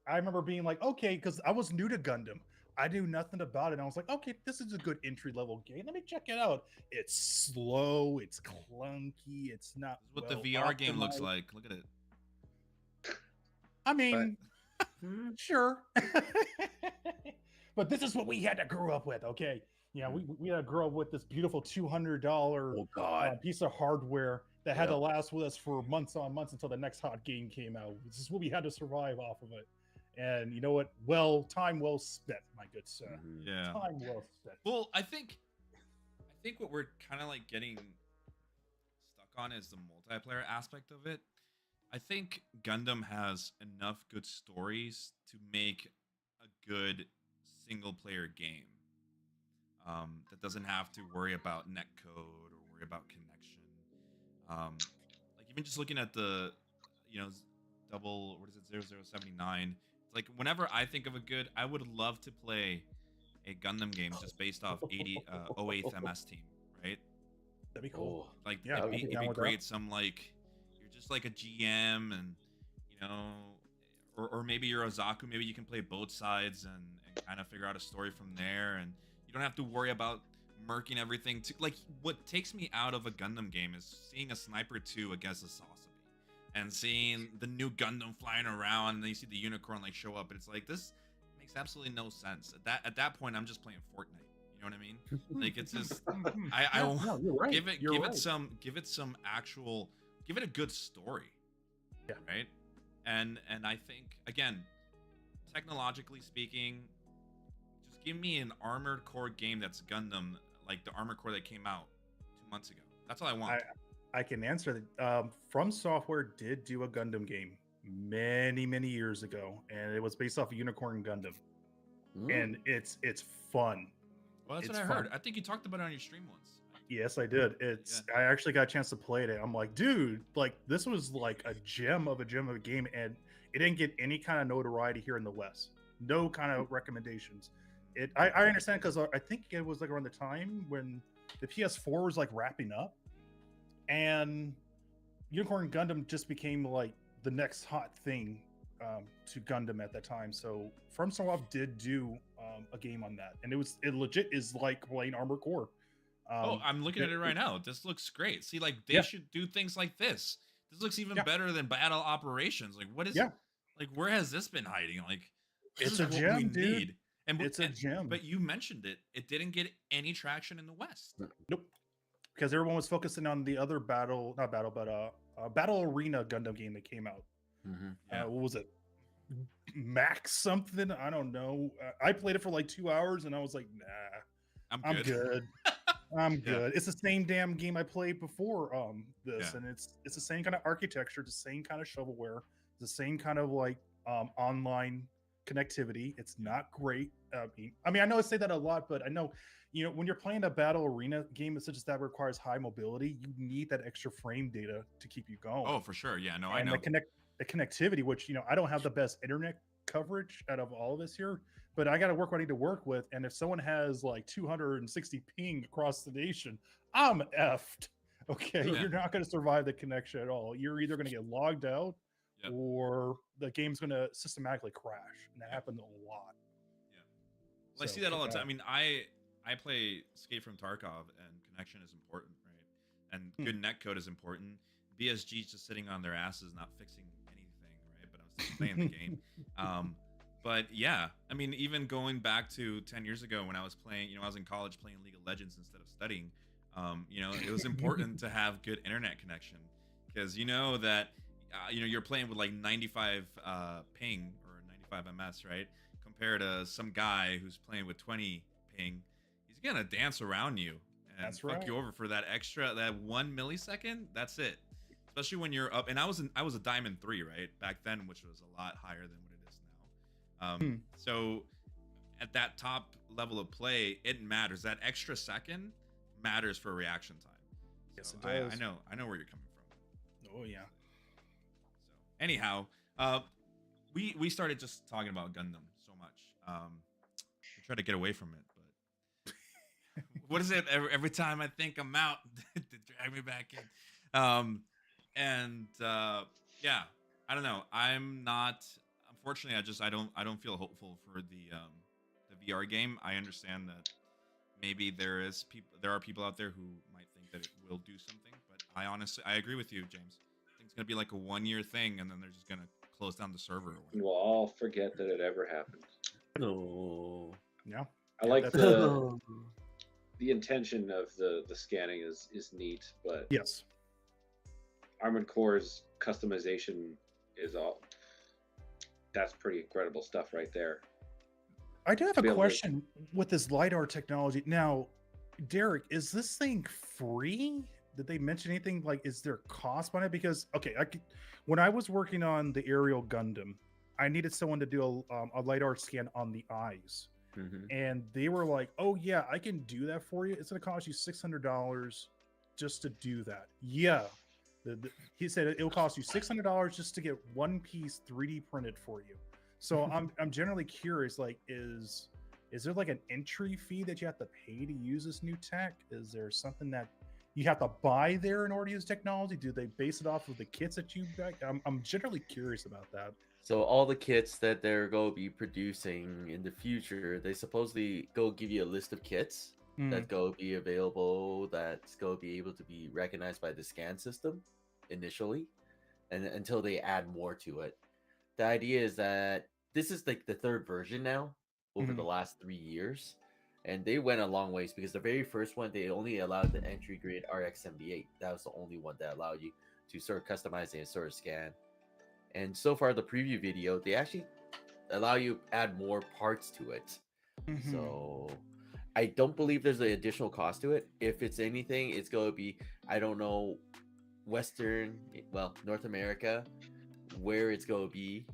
I remember being like, okay, because I was new to Gundam. I knew nothing about it. And I was like, okay, this is a good entry level game. Let me check it out. It's slow, it's clunky, it's not. This is what the well VR game looks optimized. like. Look at it. I mean, sure. But this is what we had to grow up with, okay? Yeah, we had to grow up with this beautiful $200 Oh god. piece of hardware that had to Yep. last with us for months on months until the next hot game came out. This is what we had to survive off of it. And you know what? Well, time well spent, my good sir. Mhm. Yeah. Time well spent. Well, I think what we're kind of like getting stuck on is the multiplayer aspect of it. I think Gundam has enough good stories to make a good single player game. That doesn't have to worry about netcode or worry about connection. Like even just looking at the, double, what is it, 0079. It's like whenever I think of a good, I would love to play a Gundam game just based off 08th MS team, right? That'd be cool. Oh. Like Yeah, I'd be it'd down be with that. great. Some like you're just like a GM, and or maybe you're Ozaku. Maybe you can play both sides and kind of figure out a story from there, and you don't have to worry about murking everything. Like what takes me out of a Gundam game is seeing a Sniper 2 against a Sasabi, and seeing the new Gundam flying around, and then you see the unicorn like show up, and it's like this makes absolutely no sense. At that point, I'm just playing Fortnite. You know what I mean? Like it's just I No, you're right. give it You're give right. it some actual, give it a good story. Yeah. Right. And I think again, technologically speaking, just give me an Armored Core game that's Gundam, like the Armored Core that came out 2 months ago. That's all I want. I can answer that. From Software did do a Gundam game many years ago, and it was based off of Unicorn Gundam, and it's fun. Well, that's it's what I heard. fun. I think you talked about it on your stream once. Yes, I did. I actually got a chance to play it. I'm like, dude, like this was like a gem of a game, and it didn't get any kind of notoriety here in the West. No kind of recommendations. I understand, because I think it was like around the time when the PS4 was like wrapping up, and Unicorn Gundam just became like the next hot thing to Gundam at that time. So FromSoft did do a game on that, and it legit is like playing Armored Core. Oh, I'm looking at it right now. This looks great. See, like they Yeah. should do things like this. This looks even Yeah. better than battle operations. Like, what is Yeah. like where has this been hiding? Like, this It's is a what we gem, dude. need. It's a gem. But you mentioned it. It didn't get any traction in the West. Nope. Because everyone was focusing on the other battle arena Gundam game that came out. Yeah. What was it? Max something? I don't know. I played it for like 2 hours and I was like, nah, I'm good. I'm good. It's the same damn game I played before this, and it's the same kind of architecture, the same kind of shovelware, the same kind of like online connectivity. It's not great. I mean, I know I say that a lot, but I know, you know, when you're playing a battle arena game such as that requires high mobility, you need that extra frame data to keep you going. Oh, for sure. Yeah, no, and I know. The connectivity, which, you know, I don't have the best internet coverage out of all of us here, but I got to work what I need to work with. And if someone has like 260 ping across the nation, I'm effed. Okay, Yeah. you're not going to survive the connection at all. You're either going to get logged out, or the game's going to systematically crash, and that happens a lot. Yeah, well, I see that all the time. I mean, I play Escape from Tarkov, and connection is important, right? And good netcode is important. BSG's just sitting on their asses, not fixing anything, right? But I'm still playing the game. But yeah, I mean, even going back to 10 years ago when I was playing, you know, I was in college playing League of Legends instead of studying. You know, it was important to have good internet connection, because you know that, you know, you're playing with like 95 ping or 95 ms, right? Compared to some guy who's playing with 20 ping, he's gonna dance around you and fuck you over for that 1 millisecond. That's it. Especially when you're up. And I was a diamond 3, right, back then, which was a lot higher than what it is now. So at that top level of play, it matters. That extra second matters for reaction time. Yes, so it does. I know where you're coming from. Oh yeah. So anyhow, we started just talking about Gundam so much. We try to get away from it, but what is it? Every time I think I'm out, to drag me back in. Yeah, I don't know. I'm not. Unfortunately, I don't feel hopeful for the VR game. I understand that maybe there are people out there who might think that it will do something, but I agree with you, James. I think it's gonna be like a 1-year thing, and then they're just gonna close down the server. Or whatever. We'll all forget that it ever happened. No. Yeah. I like the intention of the scanning is neat, but Yes. Armored Core's customization is that's pretty incredible stuff right there. I do have be a able to- question with this LiDAR technology. Now, Derek, is this thing free? Did they mention anything like, is there cost on it? Because, okay, when I was working on the aerial Gundam, I needed someone to do a LiDAR scan on the eyes. And they were like, oh, yeah, I can do that for you. It's going to cost you $600 just to do that. Yeah. He said it will cost you $600 just to get one piece 3D printed for you. So I'm generally curious, like, is there like an entry fee that you have to pay to use this new tech? Is there something that you have to buy there in order to use technology? Do they base it off of the kits that you buy? I'm generally curious about that. So all the kits that they're going to be producing in the future, they supposedly go give you a list of kits that go be available, that's going to be able to be recognized by the scan system initially, and until they add more to it. The idea is that this is like the third version now over the last 3 years, and they went a long ways, because the very first one, they only allowed the entry grade RX-78. That was the only one that allowed you to sort of customize and sort of scan. And so far, the preview video, they actually allow you to add more parts to it. So I don't believe there's an additional cost to it. If it's anything, it's going to be, I don't know, North America, where it's going to be.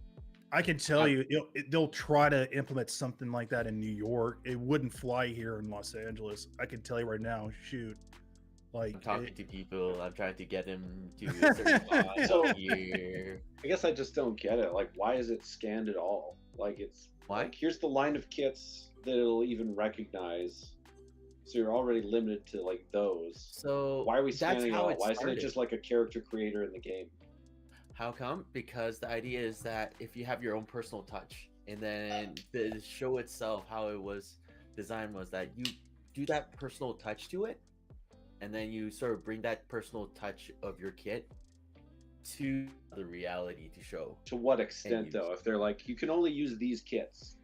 I can tell you, they'll try to implement something like that in New York. It wouldn't fly here in Los Angeles. I can tell you right now. Shoot, like I'm talking to people. I'm trying to get them to a certain So- here. I guess I just don't get it. Like, why is it scanned at all? Like, it's Why? like, here's the line of kits that it'll even recognize. So you're already limited to like those. So Why are we that's scanning it how all? it Why isn't it started. just like a character creator in the game? How come? Because the idea is that if you have your own personal touch, and then the show itself, how it was designed was that you do that personal touch to it, and then you sort of bring that personal touch of your kit to the reality to show. To what extent, use. though? If they're like, you can only use these kits.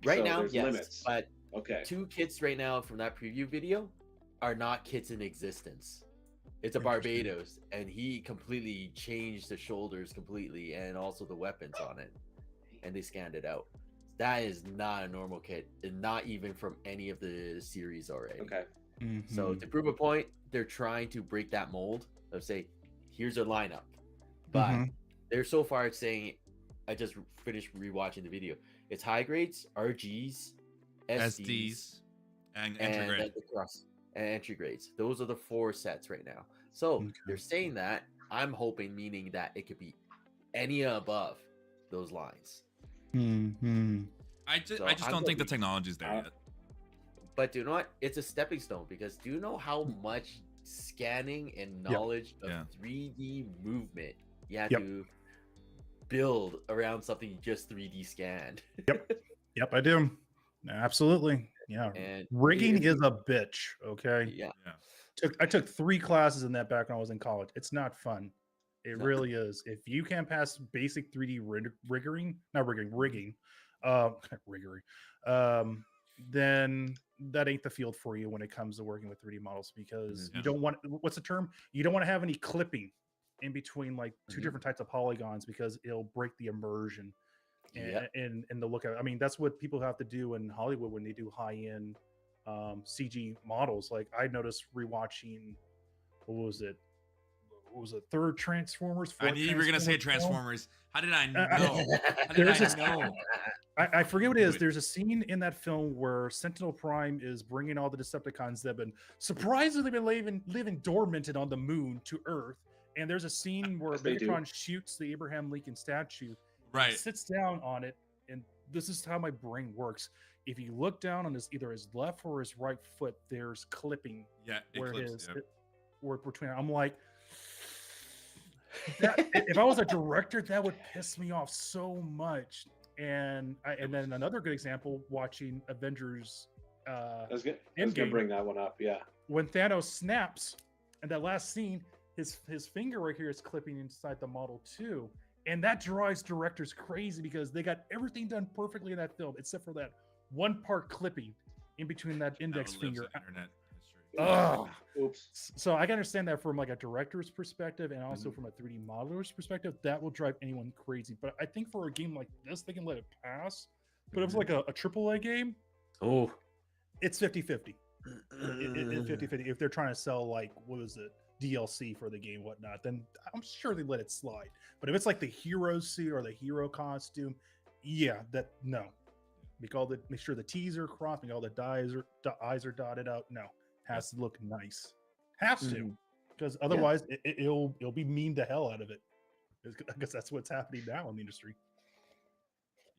Right So now, there's yes, limits. but Okay. 2 kits right now from that preview video are not kits in existence. It's a Interesting. Barbados, and he completely changed the shoulders completely, and also the weapons on it, and they scanned it out. That is not a normal kit, and not even from any of the series already. Okay. So Mhm. to prove a point, they're trying to break that mold of say, here's our lineup, but Mhm. they're so far saying, I just finished rewatching the video. It's high grades, RGs, SDs, SDs and and entry then grade. the cross and entry grades. Those are the 4 sets right now. So Okay. they're saying that. I'm hoping, meaning that it could be any above those lines. Mhm. I just So I just I'm don't think the hoping- technology's there yet. But do you know what? It's a stepping stone, because do you know how much scanning and knowledge of Yeah. 3D movement you have Yep. to build around something you just 3D scanned? Yep, I do. Absolutely. Yeah. And Rigging if is you- a bitch. Okay. yeah. Yeah. I took 3 classes in that back when I was in college. It's not fun. It No. really is. If you can't pass basic 3D rigging, not rigging, rigging, then that ain't the field for you when it comes to working with 3D models, because Mhm. you don't want, what's the term? You don't want to have any clipping in between like 2 Mhm. different types of polygons, because it'll break the immersion Yep. and the look at it. I mean, that's what people have to do in Hollywood when they do high-end CG models. Like I noticed rewatching, what was it? What was it? Third Transformers? I Fourth knew you were gonna say Transformers film? Transformers. How did I know? I- How did There's I this- know? I forget what it Knew is. it. There's a scene in that film where Sentinel Prime is bringing all the Decepticons that have been surprisingly been living dormanted on the moon to Earth. And there's a scene where Yes, they do. Megatron shoots the Abraham Lincoln statue, Right. sits down on it, and this is how my brain works. If you look down on either his left or his right foot, there's clipping Yeah. where Eclipse. Yeah. where between. I'm like, if I was a director, that would piss me off so much. And then another good example, watching Avengers I was gonna Endgame. bring that one up. Yeah. When Thanos snaps, and that last scene, his finger right here is clipping inside the model too, and that drives directors crazy, because they got everything done perfectly in that film except for that one part clipping in between that index That lives finger. in internet history. Ugh. Oops. So I can understand that from like a director's perspective, and also Mhm. from a 3D modeler's perspective, that will drive anyone crazy. But I think for a game like this, they can let it pass. But if it was like a AAA game, Oh. it's 50-50. It's 50-50. If they're trying to sell like, what is it, DLC for the game, whatnot, then I'm sure they let it slide. But if it's like the hero suit or the hero costume, yeah, that no. Make sure the T's are crossed, make all the I's are dotted out. No, has to look nice. Has to, Mhm. because otherwise it'll be mean the hell out of it. Because that's what's happening now in the industry.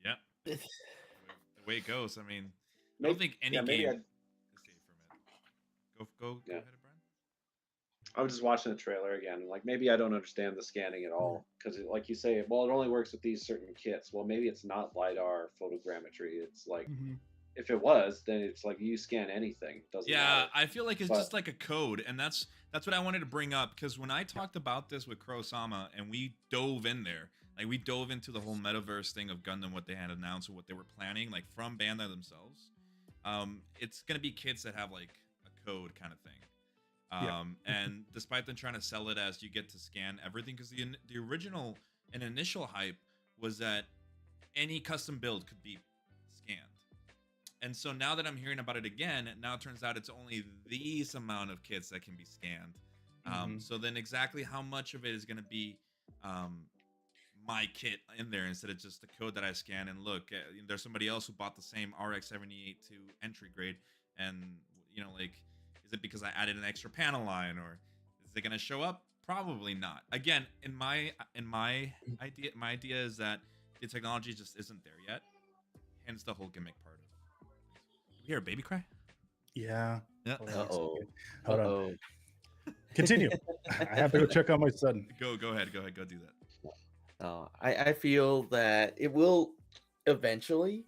Yeah. The way it goes. I mean, I Maybe, don't think any yeah, maybe game I'd- is safe from it. Go Yeah. ahead, Brian. I was just watching the trailer again, and like maybe I don't understand the scanning at all, because like you say, well, it only works with these certain kits. Well, maybe it's not lidar photogrammetry. It's like if it was, then it's like you scan anything. Doesn't Yeah, matter. I feel like it's But- just like a code, and that's what I wanted to bring up, because when I talked about this with Kurosama and we dove in there, like we dove into the whole metaverse thing of Gundam, what they had announced or what they were planning, like from Bandai themselves. It's gonna be kits that have like a code kind of thing. And despite them trying to sell it as you get to scan everything, because the original and initial hype was that any custom build could be scanned. And so now that I'm hearing about it again, now it turns out it's only these amount of kits that can be scanned. So then exactly how much of it is going to be my kit in there instead of just the code that I scan and look, there's somebody else who bought the same RX-78 to entry grade, and like, is it because I added an extra panel line, or is it going to show up? Probably not. Again, in my idea is that the technology just isn't there yet. Hence the whole gimmick part of it. Did we hear a baby cry? Yeah. Yeah. Hold on a Uh-oh. second. Hold on. Uh-oh. Continue. I have to go check on my son. Go ahead. Go do that. I feel that it will eventually,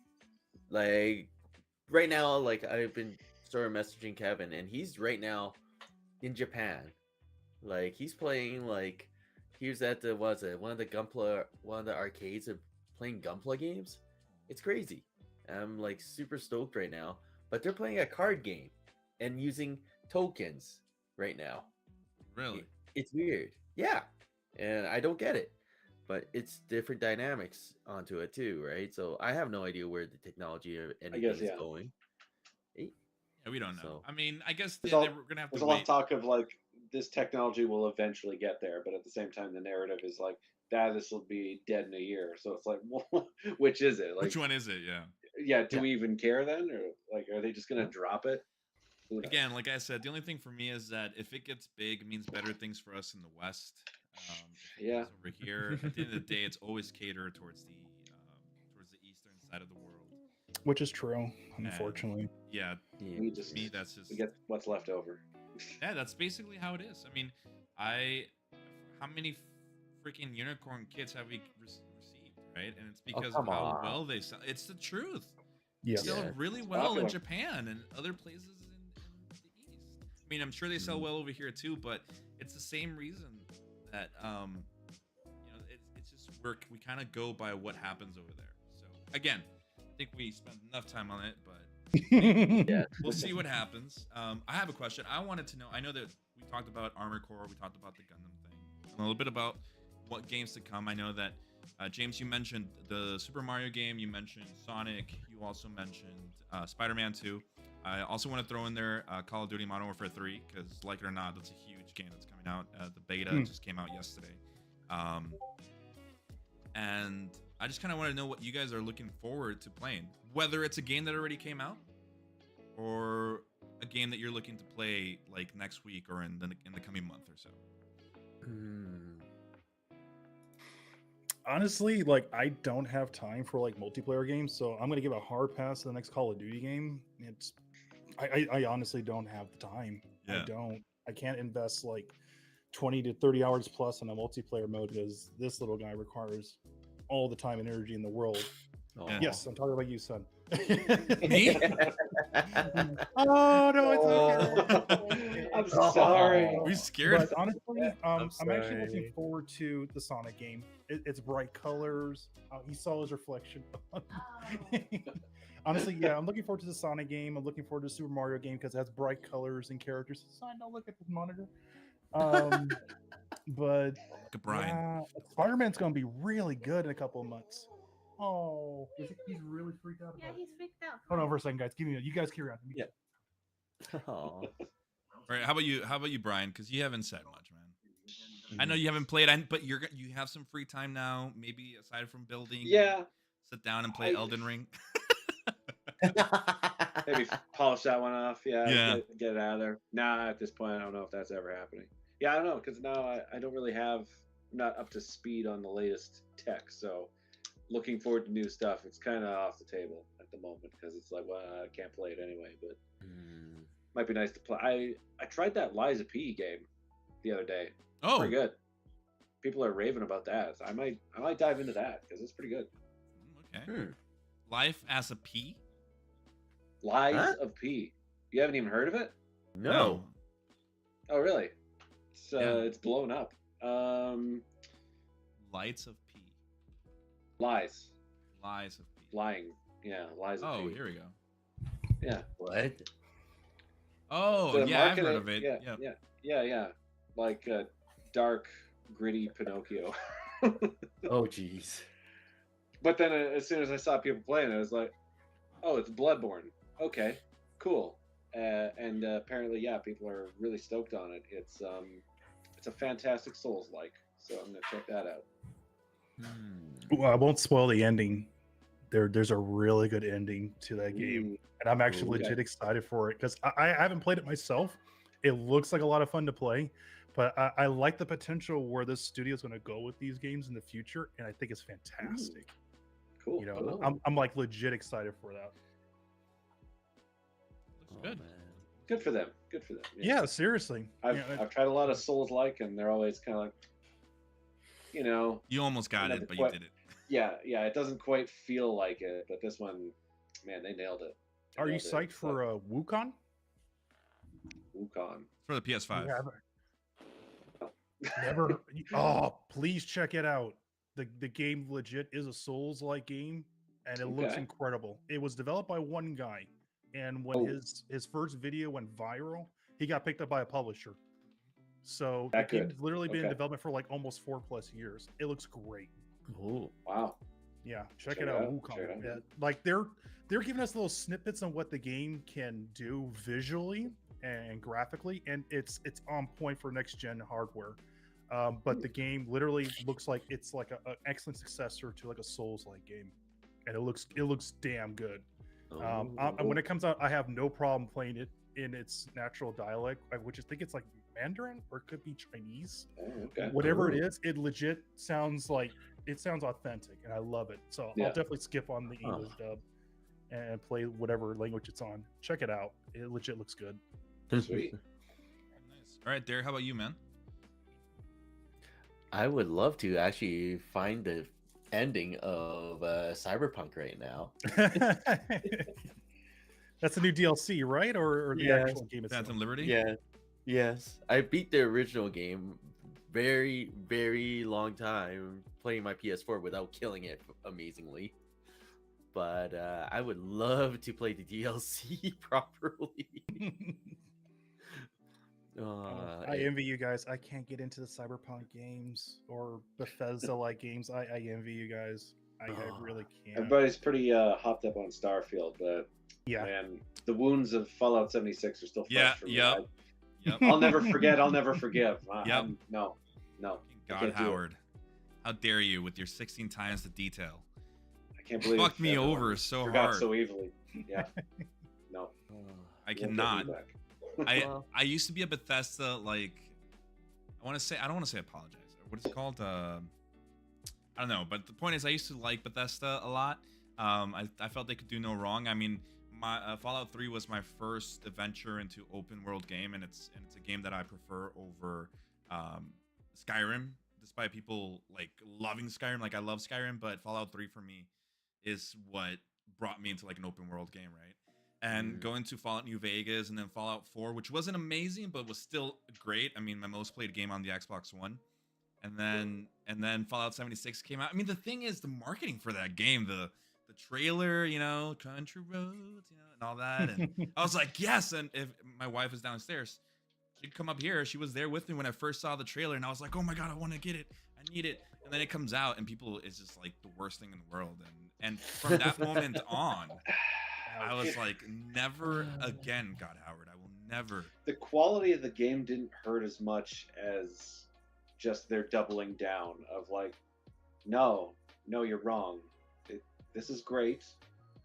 like right now, like I've been sort of messaging Kevin, and he's right now in Japan. Like he's playing like he was at the was it one of the arcades of playing Gunpla games. It's crazy. I'm like super stoked right now. But they're playing a card game and using tokens right now. Really? It's weird. Yeah. And I don't get it. But it's different dynamics onto it too, right? So I have no idea where the technology or anything is going. Yeah, we don't know. So- I mean, I guess There's we're all- gonna have There's to a lot wait. of talk of like this technology will eventually get there, but at the same time, the narrative is like that this will be dead in a year. So it's like, well, which is it? Like, Which one is it? Yeah. yeah, do we even care then, or like, are they just gonna drop it? Who knows? Again, like I said, the only thing for me is that if it gets big, it means better things for us in the West. If it Yeah. goes over here, at the end of the day, it's always catered towards the eastern side of the world. Which is true, unfortunately. Yeah, Yeah. we just to me, that's just we get what's left over. yeah, that's basically how it is. I mean, how many freaking unicorn kits have we received, right? And it's because of come how on. well they sell. It's the truth. Yes. Sell Yeah. really It's well in popular. Japan and other places in the East. I mean, I'm sure they sell well over here too, but it's the same reason that it's just we kind of go by what happens over there. So again, I think we spent enough time on it, but Yeah. we'll see what happens. I have a question. I wanted to know. I know that we talked about Armored Core, we talked about the Gundam thing, a little bit about what games to come. I know that James, you mentioned the Super Mario game. You mentioned Sonic. You also mentioned Spider-Man 2. I also want to throw in there Call of Duty Modern Warfare 3 because, like it or not, that's a huge game that's coming out. The beta just came out yesterday, and I just kind of want to know what you guys are looking forward to playing. Whether it's a game that already came out, or a game that you're looking to play like next week or in the coming month or so. Honestly, like I don't have time for like multiplayer games, so I'm gonna give a hard pass to the next Call of Duty game. I honestly don't have the time. Yeah. I can't invest like 20 to 30 hours plus in a multiplayer mode because this little guy requires all the time and energy in the world. Oh. Yes, I'm talking about you, son. Me? Oh no, it's okay. I'm sorry. We scared. But honestly, I'm actually sorry. looking forward to the Sonic game. It's bright colors. He saw his reflection. Honestly, yeah, I'm looking forward to the Sonic game. I'm looking forward to the Super Mario game because it has bright colors and characters. Son, don't look at the monitor. But Look at Brian. yeah, Spider-Man's gonna be really good in a couple of months. Oh, he's really freaked out Yeah, about it. he's freaked out. Hold on for a second, guys. You guys carry on. Yeah. Aw. All right, how about you, Brian? Because you haven't said much, man. I know you haven't played, but you have some free time now. Maybe aside from building, Yeah, sit down and play I- Elden Ring. maybe polish that one off. Yeah, Yeah. Get it out of there. Nah, at this point, I don't know if that's ever happening. Yeah, I don't know because now I don't really have. I'm not up to speed on the latest tech, so looking forward to new stuff. It's kind of off the table at the moment because it's like, well, I can't play it anyway. But might be nice to play. I tried that Liza P game the other day. Oh, Pretty good. People are raving about that. So I might dive into that because it's pretty good. okay. Life as a P? Lies Huh? of P. You haven't even heard of it? No. Oh, really? It's Yeah. it's blown up. Lights of P. Lies, Lies of P. lying. Yeah, lies of Oh, P. here we go. Yeah. What? Oh, The yeah, I've heard marketing- of it. Yeah, yeah. Like dark, gritty Pinocchio. Oh, jeez. But then as soon as I saw people playing it, I was like, oh, it's Bloodborne. Okay, cool. And apparently, yeah, people are really stoked on it. It's a fantastic Souls-like, so I'm gonna check that out. Well, I won't spoil the ending. There's a really good ending to that game, and I'm actually Okay. legit excited for it because I haven't played it myself. It looks like a lot of fun to play, but I like the potential where this studio is going to go with these games in the future, and I think it's fantastic. Cool. You know, Cool. I'm like legit excited for that. Looks good. Man. Good for them. Good for them. Yeah, seriously. I've Yeah, I've tried a lot of Souls-like, and they're always kind of like, you know, You almost got Another it, but you que- did it. yeah. It doesn't quite feel like it, but this one, man, they nailed it. They Are you nailed it. psyched It's for like- WooCon? Wukong. For the PS5. You haven't- Never. Oh, please check it out. The game legit is a Souls-like game, and it looks Okay. incredible. It was developed by one guy, and when Oh. his first video went viral, he got picked up by a publisher. So That the game's good. literally been in Okay. development for like almost 4+ years. It looks great. Ooh. Wow. Yeah, check Check it it out. out, Wukong. check it out. Yeah, like they're giving us little snippets on what the game can do visually and graphically, and it's on point for next gen hardware. But the game literally looks like it's like an excellent successor to like a Souls-like game, and it looks damn good. When it comes out, I have no problem playing it in its natural dialect, which I think it's like Mandarin or it could be Chinese. Oh, okay. Whatever it is, it legit sounds like it sounds authentic, and I love it. So Yeah. I'll definitely skip on the English dub and play whatever language it's on. Check it out; it legit looks good. Sweet. Nice. All right, Derek, how about you, man? I would love to actually find the ending of Cyberpunk right now. That's a new DLC, right? Or the Yes. actual game itself? Phantom Liberty? Yeah. Yes. I beat the original game very, very long time playing my PS4 without killing it amazingly. But I would love to play the DLC properly. I envy you guys. I can't get into the Cyberpunk games or Bethesda-like games. I envy you guys. I really can't. Everybody's pretty hopped up on Starfield, but Yeah. man, the wounds of Fallout 76 are still fresh Yeah, for me. yep. Yep. I'll never forget. I'll never forgive. Yep. No. I God, can't do it. Howard. How dare you with your 16 times the detail? I can't believe Fucked me everyone over so forgot hard. so evilly. Yeah. No. I won't get me cannot. back. I used to be a Bethesda, like, I don't want to say apologize. What is it called? I don't know. But the point is, I used to like Bethesda a lot. I felt they could do no wrong. I mean, my Fallout 3 was my first adventure into open world game, and it's a game that I prefer over Skyrim. Despite people like loving Skyrim, like I love Skyrim, but Fallout 3 for me is what brought me into like an open world game, right? And going to Fallout New Vegas and then Fallout 4, which wasn't amazing but was still great. I mean, my most played game on the Xbox One. And then Fallout 76 came out. I mean, the thing is, the marketing for that game, the trailer, you know, country roads, you know, and all that. And I was like, yes. And if my wife is downstairs, she could come up here. She was there with me when I first saw the trailer, and I was like, oh my god, I want to get it. I need it. And then it comes out, and people, it's just like the worst thing in the world. And from that moment on, I was like, never again, God Howard. I will never. The quality of the game didn't hurt as much as just their doubling down of like, no, you're wrong. This is great.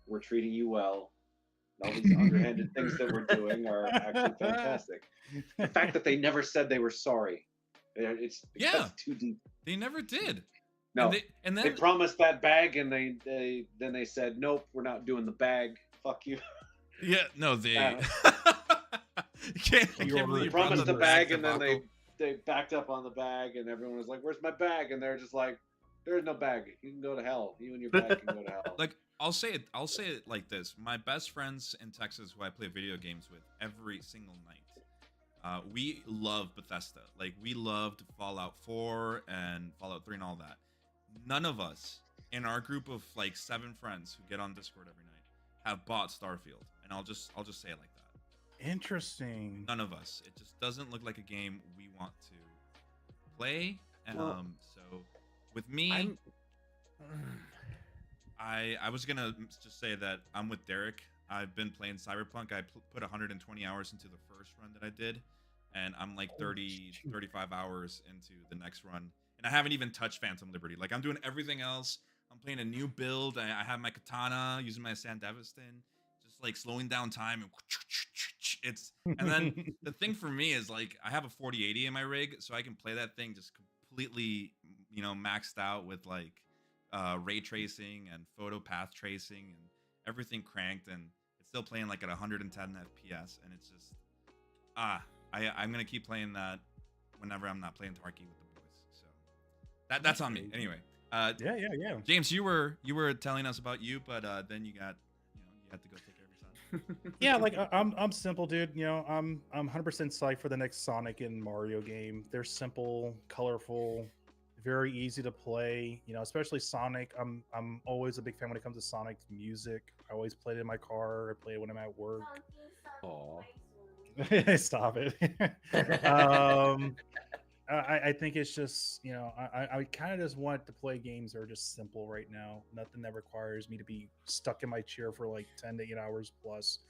We're treating you well. All these underhanded things that we're doing are actually fantastic. The fact that they never said they were sorry, that's too deep. They never did. No, and they then promised that bag, and they said, nope, we're not doing the bag. Fuck you. yeah, no, they. I can't believe They you brought promised the bag, and then debacle. they backed up on the bag, and everyone was like, "Where's my bag?" And they're just like, "There's no bag. You can go to hell. You and your bag can go to hell." Like, I'll say it like this: my best friends in Texas, who I play video games with every single night, we love Bethesda. Like, we loved Fallout 4 and Fallout 3 and all that. None of us in our group of like 7 friends who get on Discord every night have bought Starfield, and I'll just say it like that. Interesting. None of us. It just doesn't look like a game we want to play. So with me, I was gonna just say that I'm with Derek. I've been playing Cyberpunk. I put 120 hours into the first run that I did, and I'm like 35 hours into the next run, and I haven't even touched Phantom Liberty. Like, I'm doing everything else. I'm playing a new build. I have my katana, using my Sandevistan, just like slowing down time, and and then the thing for me is, like, I have a 4080 in my rig, so I can play that thing just completely, you know, maxed out with like ray tracing and photo path tracing and everything cranked, and it's still playing like at 110 FPS, and it's just I'm gonna keep playing that whenever I'm not playing Tarky with the boys. So that's on me anyway. Yeah. James, you were telling us about you, but then you had to go take care of your son. Yeah, like I'm simple, dude. You know, I'm 100% psyched for the next Sonic and Mario game. They're simple, colorful, very easy to play. You know, especially Sonic. I'm always a big fan when it comes to Sonic music. I always play it in my car. I play it when I'm at work. Aw. Stop it. um, I think it's just, you know, I kind of just want to play games that are just simple right now. Nothing that requires me to be stuck in my chair for like 10 to 8 hours plus.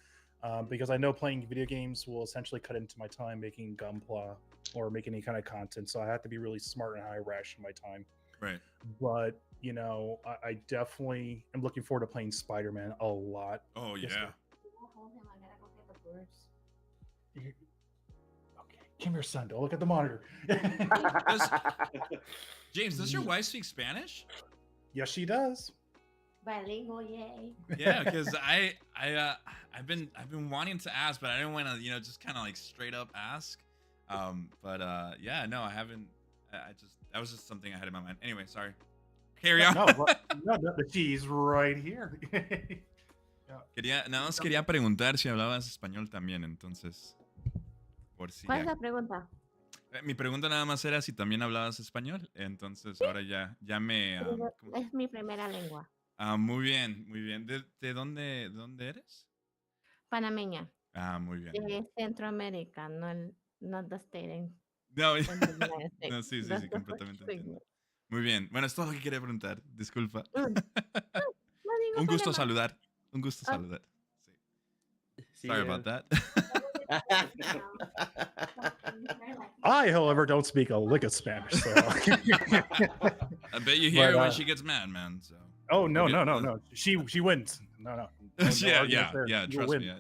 Because I know playing video games will essentially cut into my time making Gunpla or making any kind of content. So I have to be really smart and how I ration my time. Right. But, you know, I definitely am looking forward to playing Spider-Man a lot. Oh Yes, yeah. Okay, come here, son. Don't look at the monitor. James, does your wife speak Spanish? Yes, she does. Bilingual, yay. Yeah, because I've been wanting to ask, but I didn't want to, you know, just kind of like straight up ask. Yeah, no, I haven't. I just that was just something I had in my mind. Anyway, sorry. Carry on. No, she's right here. Nada más quería preguntar si hablabas español también, entonces, por si ¿Cuál es ya. la pregunta? Mi pregunta nada más era si también hablabas español, entonces ahora ya me. ¿Cómo se- Es mi primera lengua. Muy bien, muy bien. ¿De dónde eres? Panameña. Muy bien. De Centroamérica, not the state in No, in the United States. no, sí, That's the completamente first thing. entiendo. Muy bien. Bueno, es todo lo que quería preguntar. Disculpa. No ningún Un gusto problema. saludar. Un gusto Ah. saludar. Sí. See Sorry ya. about that. I, however, don't speak a lick of Spanish. So. I bet you hear But, when she gets mad, man. So. Oh no, Okay. no. She wins. No. Yeah, arguments there. yeah. You'll Trust win. me.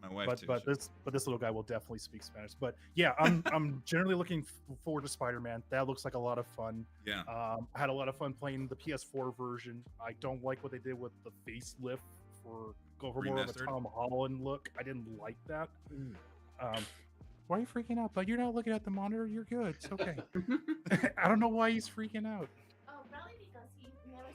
My wife too. But this little guy will definitely speak Spanish. But yeah, I'm generally looking forward to Spider-Man. That looks like a lot of fun. Yeah. I had a lot of fun playing the PS4 version. I don't like what they did with the facelift for go for more of a Remastered? Tom Holland look. I didn't like that. Why are you freaking out? But you're not looking at the monitor. You're good. It's okay. I don't know why he's freaking out. Oh, probably because he's never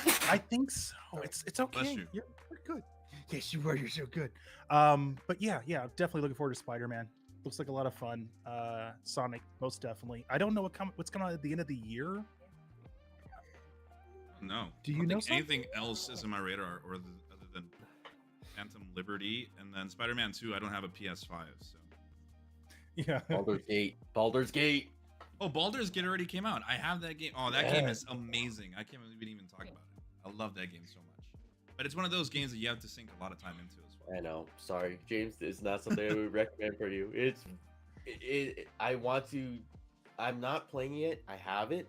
seen them. I think so. It's okay. you. You're good. Yes, you are. You're so good. But yeah, definitely looking forward to Spider-Man. Looks like a lot of fun. Sonic, most definitely. I don't know what's coming out at the end of the year. No. Do I you don't know think anything else is in my radar other than Phantom Liberty and then Spider-Man 2. I don't have a PS5, so. Yeah. Baldur's Gate. Oh, Baldur's Gate already came out. I have that game. Oh, that game is amazing. I can't even talk about it. I love that game so much. But it's one of those games that you have to sink a lot of time into as well. I know. Sorry, James. It's not something I would recommend for you. I want to. I'm not playing it. I haven't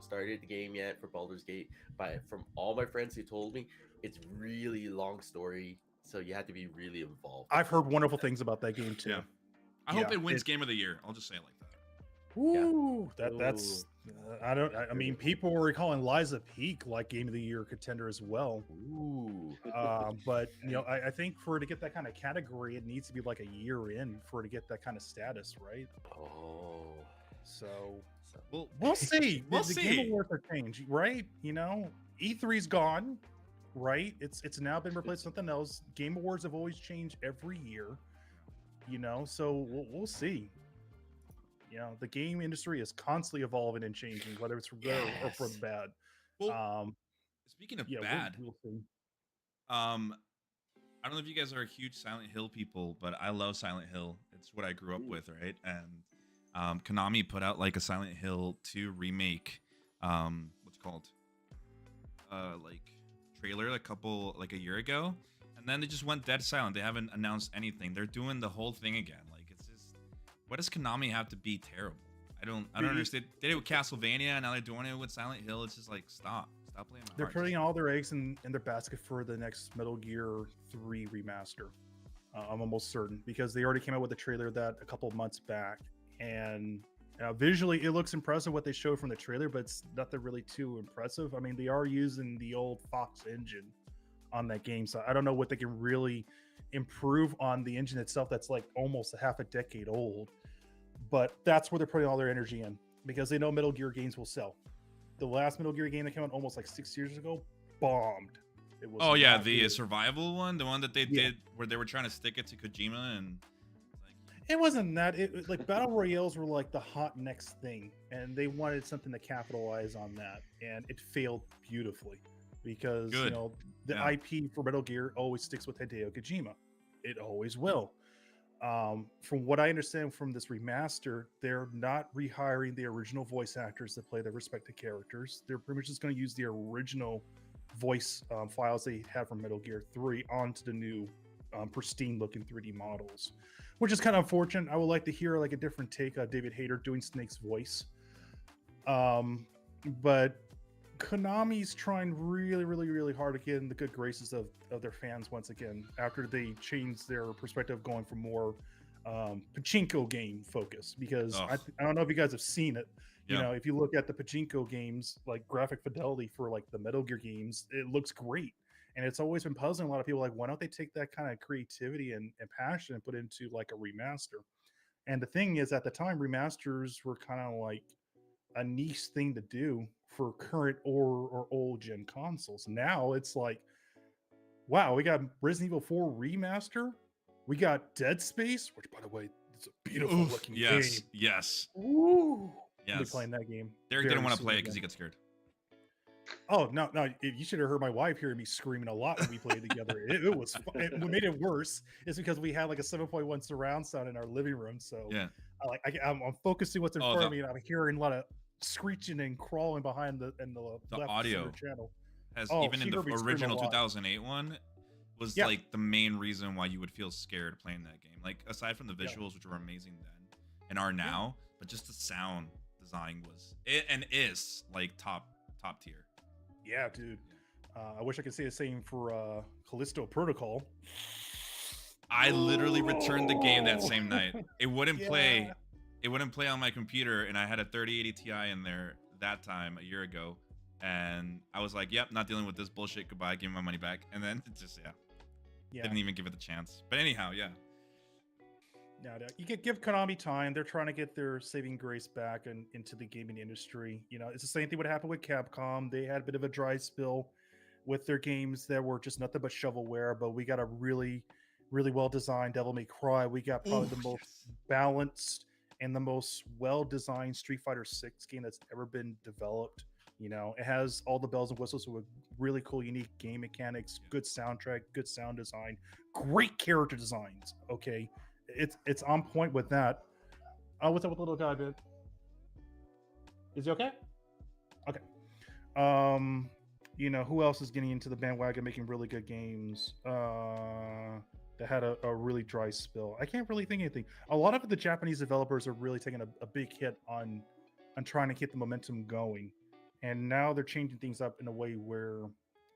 started the game yet for Baldur's Gate. But from all my friends who told me, it's really long story. So you have to be really involved. I've heard wonderful things about that game too. Yeah. I hope Yeah, it wins Game of the Year. I'll just say it like that. Ooh, that's. I mean, people were calling Liza Peak like Game of the Year contender as well. Ooh. But you know, I think for it to get that kind of category, it needs to be like a year in for it to get that kind of status, right? Oh. So We'll see. We'll the see. Game Awards are changed, right? You know, E3's gone, right? It's now been replaced with something else. Game Awards have always changed every year, you know. So we'll see. You know, the game industry is constantly evolving and changing, whether it's for better or for the bad. Well, speaking of Yeah, bad, we'll see. I don't know if you guys are huge Silent Hill people, but I love Silent Hill. It's what I grew up with, right? And Konami put out like a Silent Hill 2 remake. What's it called? Like trailer a year ago, and then they just went dead silent. They haven't announced anything. They're doing the whole thing again. Like it's just, what does Konami have to be terrible? I don't understand. They did it with Castlevania, and now they're doing it with Silent Hill. It's just like stop playing my They're heart. putting all their eggs in their basket for the next Metal Gear 3 remaster. I'm almost certain because they already came out with a trailer that a couple of months back, and visually it looks impressive what they showed from the trailer, but it's nothing really too impressive. I mean, they are using the old Fox engine on that game, so I don't know what they can really improve on the engine itself. That's like almost a half a decade old, but that's where they're putting all their energy in because they know Metal Gear games will sell. The last Metal Gear game that came out almost like 6 years ago bombed. It was Oh yeah, not the good. survival one, the one that they Yeah. did where they were trying to stick it to Kojima and like, It wasn't that. Like battle royales were like the hot next thing, and they wanted something to capitalize on that, and it failed beautifully because Good. the Yeah. IP for Metal Gear always sticks with Hideo Kojima. It always will. From what I understand from this remaster, they're not rehiring the original voice actors that play their respective characters. They're pretty much just going to use the original voice files they had from Metal Gear 3 onto the new pristine looking 3D models, which is kind of unfortunate. I would like to hear like a different take of David Hayter doing Snake's voice. But Konami's trying really, really, really hard to get in the good graces of their fans once again after they changed their perspective, going for more pachinko game focus. Because I don't know if you guys have seen it. You know, if you look at the pachinko games, like graphic fidelity for like the Metal Gear games, it looks great. And it's always been puzzling a lot of people, like, why don't they take that kind of creativity and passion and put it into like a remaster? And the thing is, at the time, remasters were kind of like a niche thing to do for current or old gen consoles. Now it's like, wow, we got Resident Evil 4 remaster, we got Dead Space, which by the way, it's a beautiful looking game. Yes. Ooh, Yes. I'll be playing that game. Derek didn't want to play it because he got scared. Oh no! You should have heard my wife hearing me screaming a lot when we played together. It was fun. What made it worse is because we had like a 7.1 surround sound in our living room. So yeah, I'm focusing what's in front of me, and I'm hearing a lot of screeching and crawling behind the left audio channel. Has even in the original 2008 one was like the main reason why you would feel scared playing that game. Like aside from the visuals, which were amazing then and are now, but just the sound design was is like top tier. Yeah, dude. I wish I could say the same for Callisto Protocol. I literally returned the game that same night. It wouldn't play. It wouldn't play on my computer, and I had a 3080 Ti in there that time a year ago, and I was like, "Yep, not dealing with this bullshit. Goodbye. Give me my money back." And then it just didn't even give it the chance. But anyhow, No, you can give Konami time. They're trying to get their saving grace back into the gaming industry. You know, it's the same thing what happened with Capcom. They had a bit of a dry spill with their games that were just nothing but shovelware, but we got a really, really well-designed Devil May Cry. We got probably the most balanced and the most well-designed Street Fighter 6 game that's ever been developed. You know, it has all the bells and whistles with really cool, unique game mechanics, good soundtrack, good sound design, great character designs. Okay. It's on point with that. What's up with the little guy, man? Is he okay? Okay. You know, who else is getting into the bandwagon making really good games? That had a really dry spill. I can't really think of anything. A lot of the Japanese developers are really taking a big hit on trying to get the momentum going. And now they're changing things up in a way where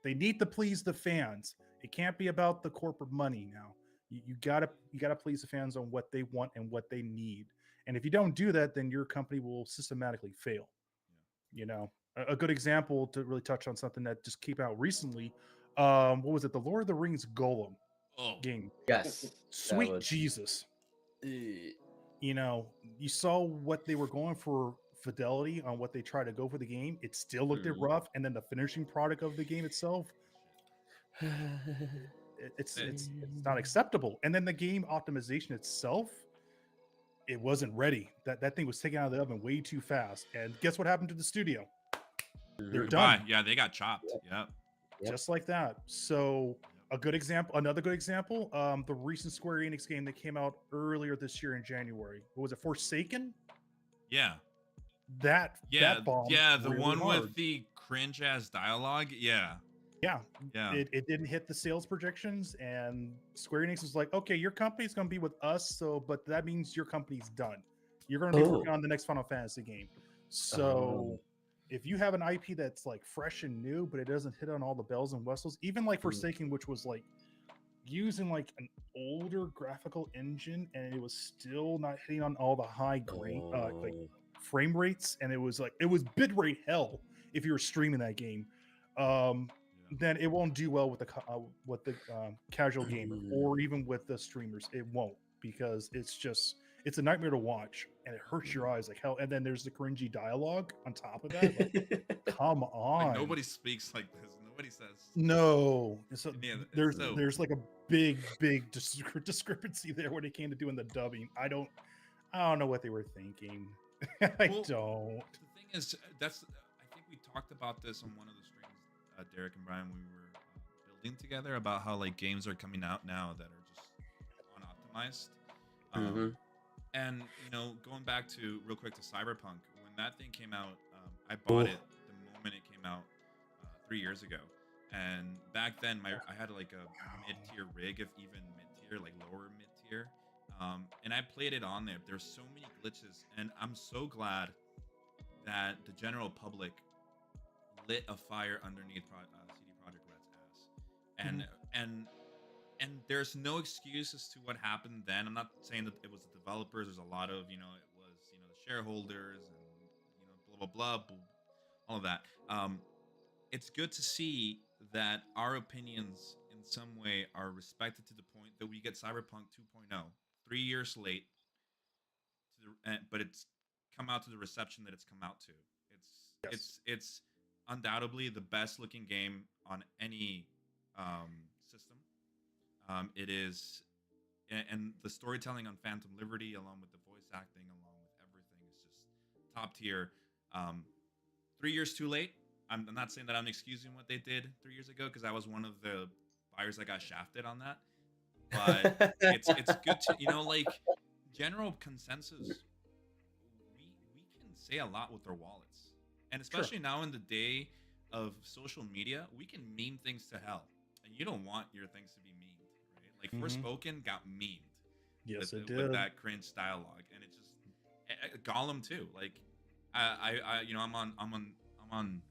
they need to please the fans. It can't be about the corporate money now. You gotta please the fans on what they want and what they need. And if you don't do that, then your company will systematically fail. You know, a good example to really touch on something that just came out recently. What was it? The Lord of the Rings Golem game. Yes. Sweet Jesus. You know, you saw what they were going for fidelity on what they tried to go for the game. It still looked rough, and then the finishing product of the game itself. It's not acceptable. And then the game optimization itself, it wasn't ready. That thing was taken out of the oven way too fast. And guess what happened to the studio? They're done. Yeah, they got chopped. Yep. Just like that. So another good example, the recent Square Enix game that came out earlier this year in January. What was it? Forsaken? Yeah. That bomb. Yeah, the really one hard. with the cringe ass dialogue. Yeah. It didn't hit the sales projections, and Square Enix was like, okay, your company's going to be with us, but that means your company's done. You're going to be working on the next Final Fantasy game. So if you have an IP that's like fresh and new, but it doesn't hit on all the bells and whistles, even like Forsaken, which was like using like an older graphical engine, and it was still not hitting on all the high grade like frame rates, and it was bitrate hell if you were streaming that game. Then it won't do well with the casual gamer or even with the streamers. It won't, because it's a nightmare to watch, and it hurts your eyes like hell. And then there's the cringy dialogue on top of that. Like, come on, Like, nobody speaks like this. Nobody says. No, so Yeah, there's like a big discrepancy there when it came to doing the dubbing. I don't know what they were thinking. I Well, don't. The thing is, I think we talked about this on one of the streams, Derek and Brian, when we were building together about how like games are coming out now that are just unoptimized. Mm-hmm. And going back to real quick to Cyberpunk, when that thing came out, I bought it the moment it came out 3 years ago. And back then, I had like a mid-tier rig, if even mid-tier, like lower mid-tier. And I played it on there. There's so many glitches, and I'm so glad that the general public lit a fire underneath CD Projekt Red's ass. And there's no excuse as to what happened then. I'm not saying that it was the developers. There's a lot of it was the shareholders and blah blah blah, all of that. It's good to see that our opinions in some way are respected to the point that we get Cyberpunk 2.0 3 years late, but it's come out to the reception that it's come out to. It's undoubtedly the best looking game on any system. It is, and the storytelling on Phantom Liberty, along with the voice acting, along with everything, is just top tier. 3 years too late. I'm not saying that I'm excusing what they did 3 years ago, because I was one of the buyers that got shafted on that. But it's good to like general consensus. We can say a lot with our wallets, and especially now in the day of social media, we can meme things to hell, and you don't want your things to be memed, right? Like Forspoken got memed. Yes, it with did. that cringe dialogue, and it just Gollum too. Like I'm on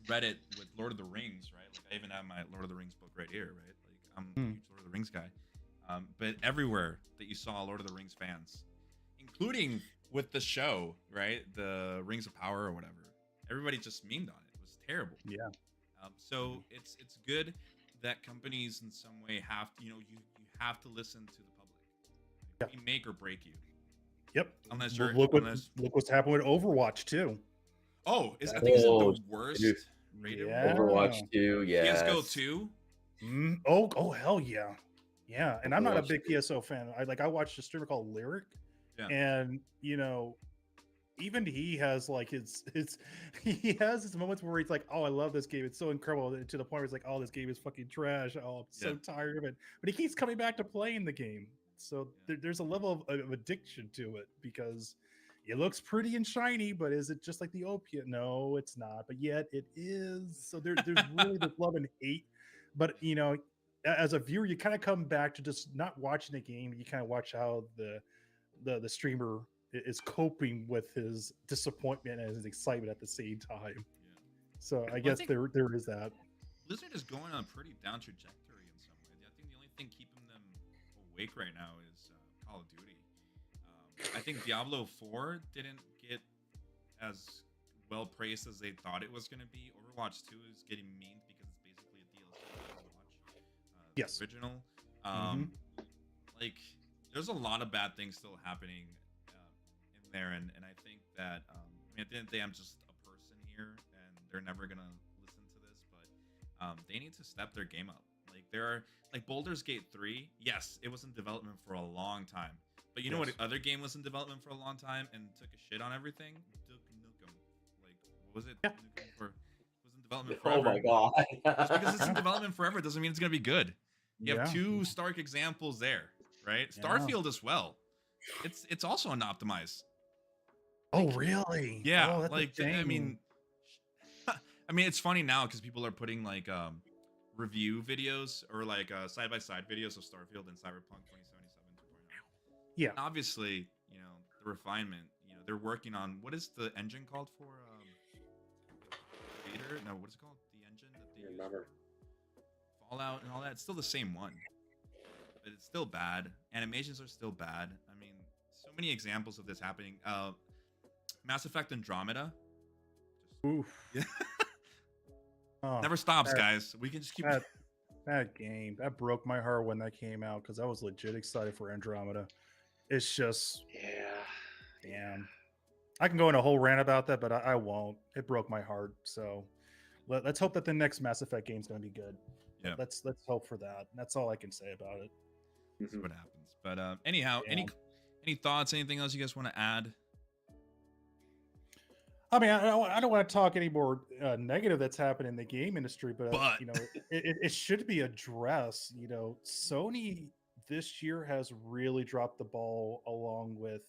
Reddit with Lord of the Rings, right? Like I even have my Lord of the Rings book right here, right? Like I'm a huge Lord of the Rings guy. But everywhere that you saw Lord of the Rings fans, including with the show, right? The Rings of Power or whatever, everybody just memed on it. It was terrible. Yeah. So it's good that companies in some way have to, you have to listen to the public. We make or break you. Yep. Unless you're look what's happened with Overwatch too. Oh, I think it's the worst rated Overwatch 2, yeah. CS:GO 2. Oh hell yeah. Yeah, and I'm not a big PSO fan. I watched a streamer called Lyric, and even he has like he has his moments where he's like, oh, I love this game, it's so incredible, to the point where he's like, oh, this game is fucking trash, oh, I'm so tired of it, but he keeps coming back to playing the game. So there's a level of addiction to it, because it looks pretty and shiny, but is it just like the opiate? No, it's not, but yet it is. So there's really this love and hate. But as a viewer, you kind of come back to just not watching the game. You kind of watch how the streamer is coping with his disappointment and his excitement at the same time. So I guess there is that. Blizzard is going on a pretty down trajectory in some way. I think the only thing keeping them awake right now is Call of Duty. I think Diablo 4 didn't get as well praised as they thought it was going to be. Overwatch 2 is getting memed because it's basically a DLC to Overwatch. Yes. Original. Like, there's a lot of bad things still happening in there, and I think that at the end of the day, I'm just a person here, and they're never gonna listen to this, but they need to step their game up. Like, there are like Baldur's Gate 3. Yes, it was in development for a long time, but you know what other game was in development for a long time and took a shit on everything? Duke Nukem. Like, what was it? Nukem was in development forever. Oh my god! Just because it's in development forever doesn't mean it's gonna be good. You have two stark examples there, right? Starfield as well. It's also unoptimized. Oh really? Yeah. Oh, like I mean, it's funny now because people are putting like review videos or like side by side videos of Starfield and Cyberpunk 2077 2.0. Yeah. And obviously, the refinement. They're working on, what is the engine called for? Vader? No, what is it called? The engine that they use. Fallout and all that. It's still the same one, but it's still bad. Animations are still bad. I mean, so many examples of this happening. Mass Effect Andromeda. Oof. Never stops, guys. We can just keep that game. That broke my heart when that came out, because I was legit excited for Andromeda. It's just damn. I can go in a whole rant about that, but I won't. It broke my heart. So let's hope that the next Mass Effect game is going to be good. Yeah. Let's hope for that. That's all I can say about it. That's what happens. But anyhow, Yeah. any thoughts? Anything else you guys want to add? I mean, I don't want to talk any more negative that's happened in the game industry, But- you know, it should be addressed. You know, Sony this year has really dropped the ball along with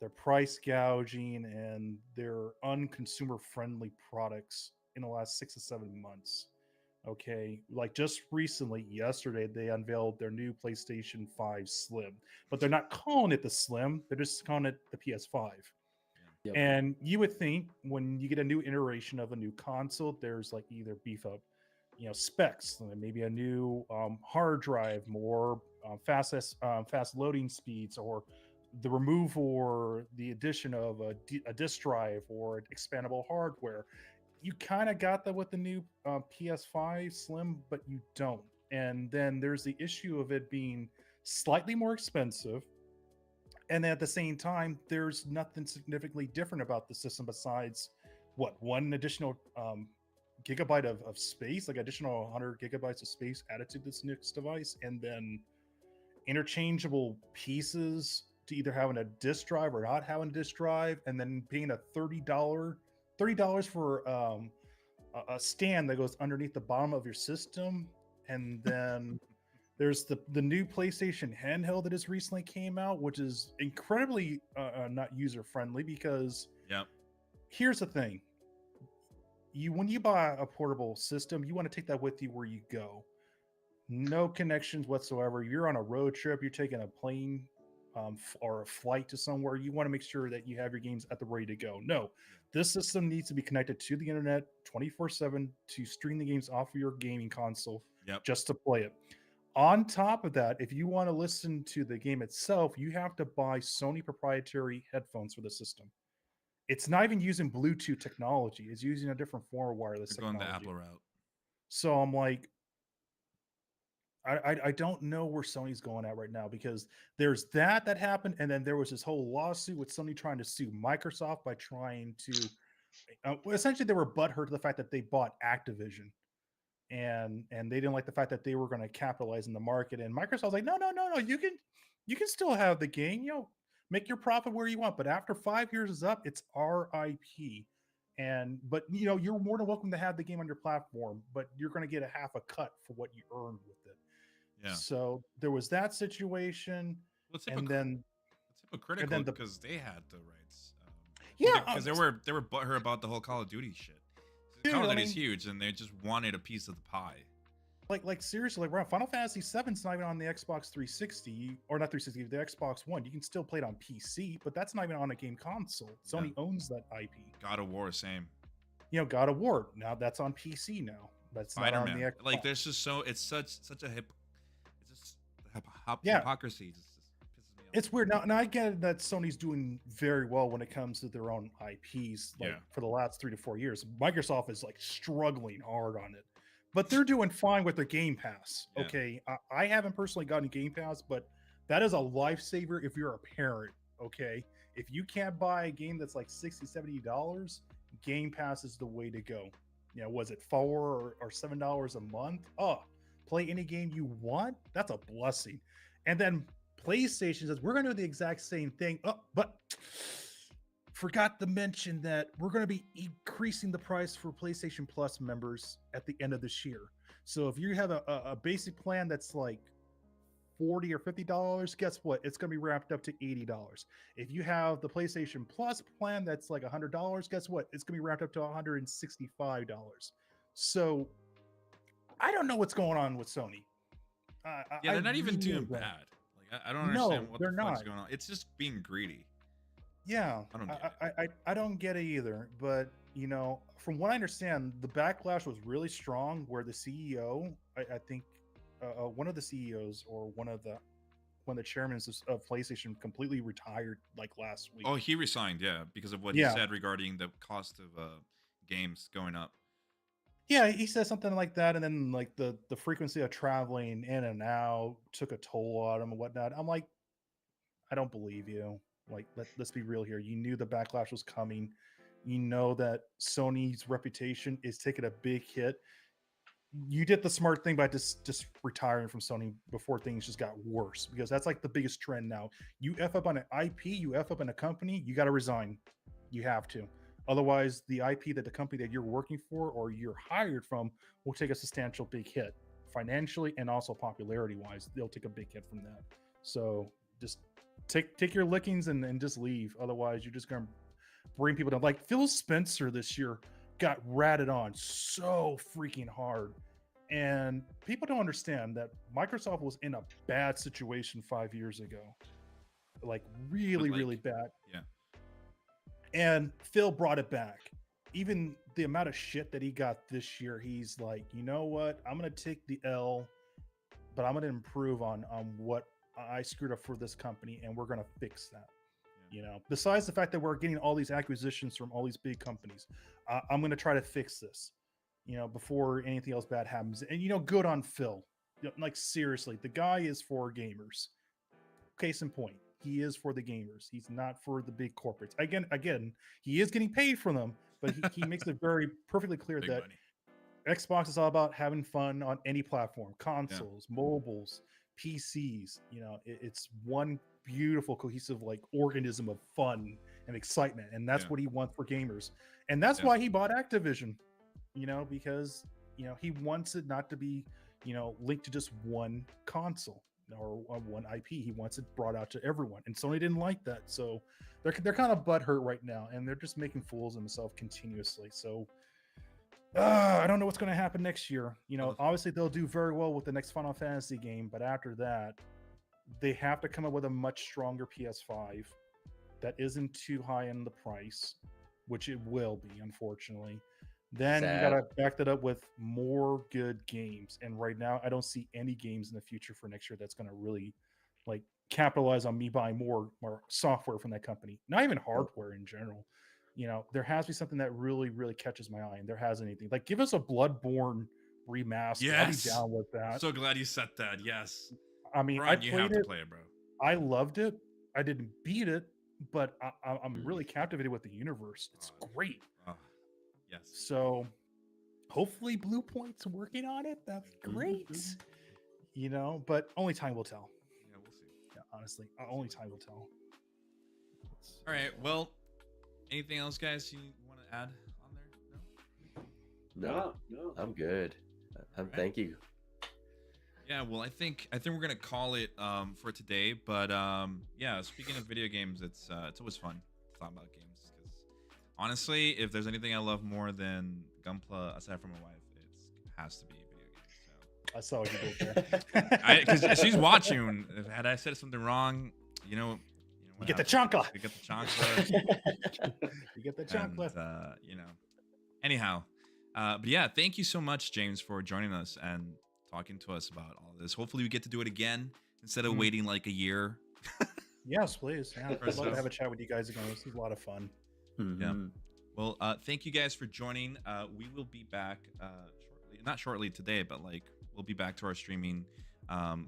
their price gouging and their unconsumer friendly products in the last 6 to 7 months. Okay, like just recently, yesterday, they unveiled their new PlayStation 5 Slim, but they're not calling it the Slim, they're just calling it the PS5. Yep. And you would think when you get a new iteration of a new console, there's like either beef up, you know, specs, maybe a new hard drive, more fast loading speeds, or the removal or the addition of a disk drive or expandable hardware. You kind of got that with the new PS5 Slim, but you don't. And then there's the issue of it being slightly more expensive, and at the same time there's nothing significantly different about the system besides what, one additional gigabyte of space, like additional 100 gigabytes of space added to this next device, and then interchangeable pieces to either having a disk drive or not having a disk drive, and then paying a $30 for a stand that goes underneath the bottom of your system. And then there's the new PlayStation handheld that has recently came out, which is incredibly not user friendly, because Yep. here's the thing: when you buy a portable system, you want to take that with you where you go. No connections whatsoever. You're on a road trip, you're taking a plane or a flight to somewhere. You want to make sure that you have your games at the ready to go. No, this system needs to be connected to the internet 24/7 to stream the games off of your gaming console. Yep. Just to play it. On top of that, if you want to listen to the game itself, you have to buy Sony proprietary headphones for the system. It's not even using Bluetooth technology. It's using a different form of wireless They're going technology. the Apple route. So I'm like, I don't know where Sony's going at right now, because there's that happened, and then there was this whole lawsuit with Sony trying to sue Microsoft by trying to essentially they were butthurt to the fact that they bought Activision, and they didn't like the fact that they were going to capitalize in the market. And Microsoft was like, no, you can still have the game, you know, make your profit where you want, but after 5 years is up, it's our IP. And but you know, you're more than welcome to have the game on your platform, but you're going to get a half a cut for what you earned with it. Yeah. So there was that situation, Well, it's and then hypocritical the- because they had the rights. Yeah, because they were butthurt about the whole Call of Duty shit. Dude, Call of I Duty's mean- huge, and they just wanted a piece of the pie. like seriously, like Final Fantasy VII's not even on the Xbox 360, or not 360, the Xbox One. You can still play it on PC, but that's not even on a game console. Sony owns that IP. God of War, same. You know, God of War, now that's on PC now. That's not on the Spider-Man. Xbox. Like, there's just it's such a Yeah. hypocrisy. Just pisses me off. It's weird. Now I get that Sony's doing very well when it comes to their own IPs. Like for the last 3 to 4 years, Microsoft is like struggling hard on it, but they're doing fine with their Game Pass. Yeah. Okay, I haven't personally gotten Game Pass, but that is a lifesaver if you're a parent. Okay, if you can't buy a game that's like $60-$70, Game Pass is the way to go. You know, was it $4 or $7 a month? Oh, play any game you want. That's a blessing. And then PlayStation says we're going to do the exact same thing. Oh, but forgot to mention that we're going to be increasing the price for PlayStation Plus members at the end of this year. So if you have a basic plan that's like $40 or $50, guess what? It's going to be wrapped up to $80. If you have the PlayStation Plus plan that's like $100, guess what? It's going to be wrapped up to $165. So I don't know what's going on with Sony. Yeah, they're not even really doing don't. bad. Like, I don't understand what they're the fuck's not. going on. It's just being greedy. Yeah, I don't get I don't get it either. But you know, from what I understand, the backlash was really strong. Where the CEO, I think, one of the CEOs or one of the chairmen of PlayStation completely retired like last week. Oh, he resigned, yeah, because of what he said regarding the cost of games going up. Yeah, he said something like that, and then like the frequency of traveling in and out took a toll on him and whatnot. I'm like, I don't believe you. Like, let's be real here. You knew the backlash was coming. you know that Sony's reputation is taking a big hit. You did the smart thing by just retiring from Sony before things just got worse, because that's like the biggest trend now. You F up on an IP, you F up in a company, you got to resign. You have to. Otherwise, the IP that the company that you're working for or you're hired from will take a substantial big hit financially and also popularity wise. They'll take a big hit from that. So just take your lickings and just leave. Otherwise, you're just gonna bring people down. Like Phil Spencer this year got ratted on so freaking hard. And people don't understand that Microsoft was in a bad situation 5 years ago. Like really, really bad. Yeah. And Phil brought it back. Even the amount of shit that he got this year, he's like, you know what? I'm gonna take the L, but I'm gonna improve on what I screwed up for this company, and we're gonna fix that. You know, besides the fact that we're getting all these acquisitions from all these big companies, I'm going to try to fix this, you know, before anything else bad happens. And, you know, good on Phil. You know, like, seriously, the guy is for gamers. Case in point, he is for the gamers. He's not for the big corporates. Again, he is getting paid for them, but he makes it very perfectly clear Big that money. Xbox is all about having fun on any platform, consoles, mobiles, PCs. You know, it's one beautiful, cohesive, like organism of fun and excitement, and that's what he wants for gamers. And that's why he bought Activision. You know, because you know he wants it not to be, you know, linked to just one console or one IP. He wants it brought out to everyone, and Sony didn't like that, so they're kind of butthurt right now, and they're just making fools of themselves continuously. So I don't know what's going to happen next year. You know, obviously they'll do very well with the next Final Fantasy game, but after that, they have to come up with a much stronger PS5 that isn't too high in the price, which it will be, unfortunately. Then you got to back that up with more good games. And right now, I don't see any games in the future for next year that's going to really like capitalize on me buying more software from that company. Not even hardware in general. You know, there has to be something that really, really catches my eye, and there hasn't anything. Like, give us a Bloodborne remaster. Yes. I'll be down with that. So glad you said that. Yes. I mean, Brian, you have to play it, bro. I loved it. I didn't beat it, but I'm really captivated with the universe. It's great. Yes. So hopefully Blue Point's working on it. That's great. You know, but only time will tell. Yeah, we'll see. Yeah, honestly, only time will tell. All right. Well, anything else, guys, you want to add on there? No, I'm good. Thank you. Yeah, well, I think we're gonna call it for today. But yeah, speaking of video games, it's always fun to talk about games, because honestly, if there's anything I love more than Gunpla aside from my wife, it has to be video games. So I saw what you did there. because she's watching. Had I said something wrong, you get the chancla. You get the chancla. You get the chancla. And, you know. Anyhow, but yeah, thank you so much, James, for joining us and talking to us about all this. Hopefully, we get to do it again instead of waiting like a year. Yes, please. Yeah, I'd love to have a chat with you guys again. This is a lot of fun. Yeah. Well, thank you guys for joining. We will be back shortly. Not shortly today, but like we'll be back to our streaming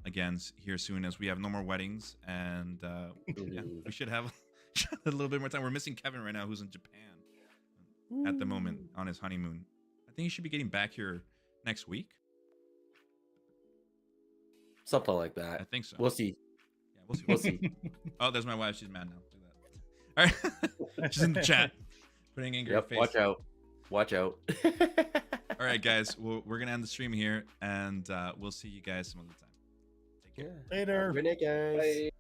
again here soon, as we have no more weddings, and yeah, we should have a little bit more time. We're missing Kevin right now, who's in Japan at the moment on his honeymoon. I think he should be getting back here next week. Something like that. I think so. We'll see. Yeah, We'll see. Oh, there's my wife. She's mad now. Do that. All right. She's in the chat putting angry face. Watch out. Watch out. All right, guys. We're going to end the stream here, and we'll see you guys some other time. Take care. Later. Good night, guys. Bye.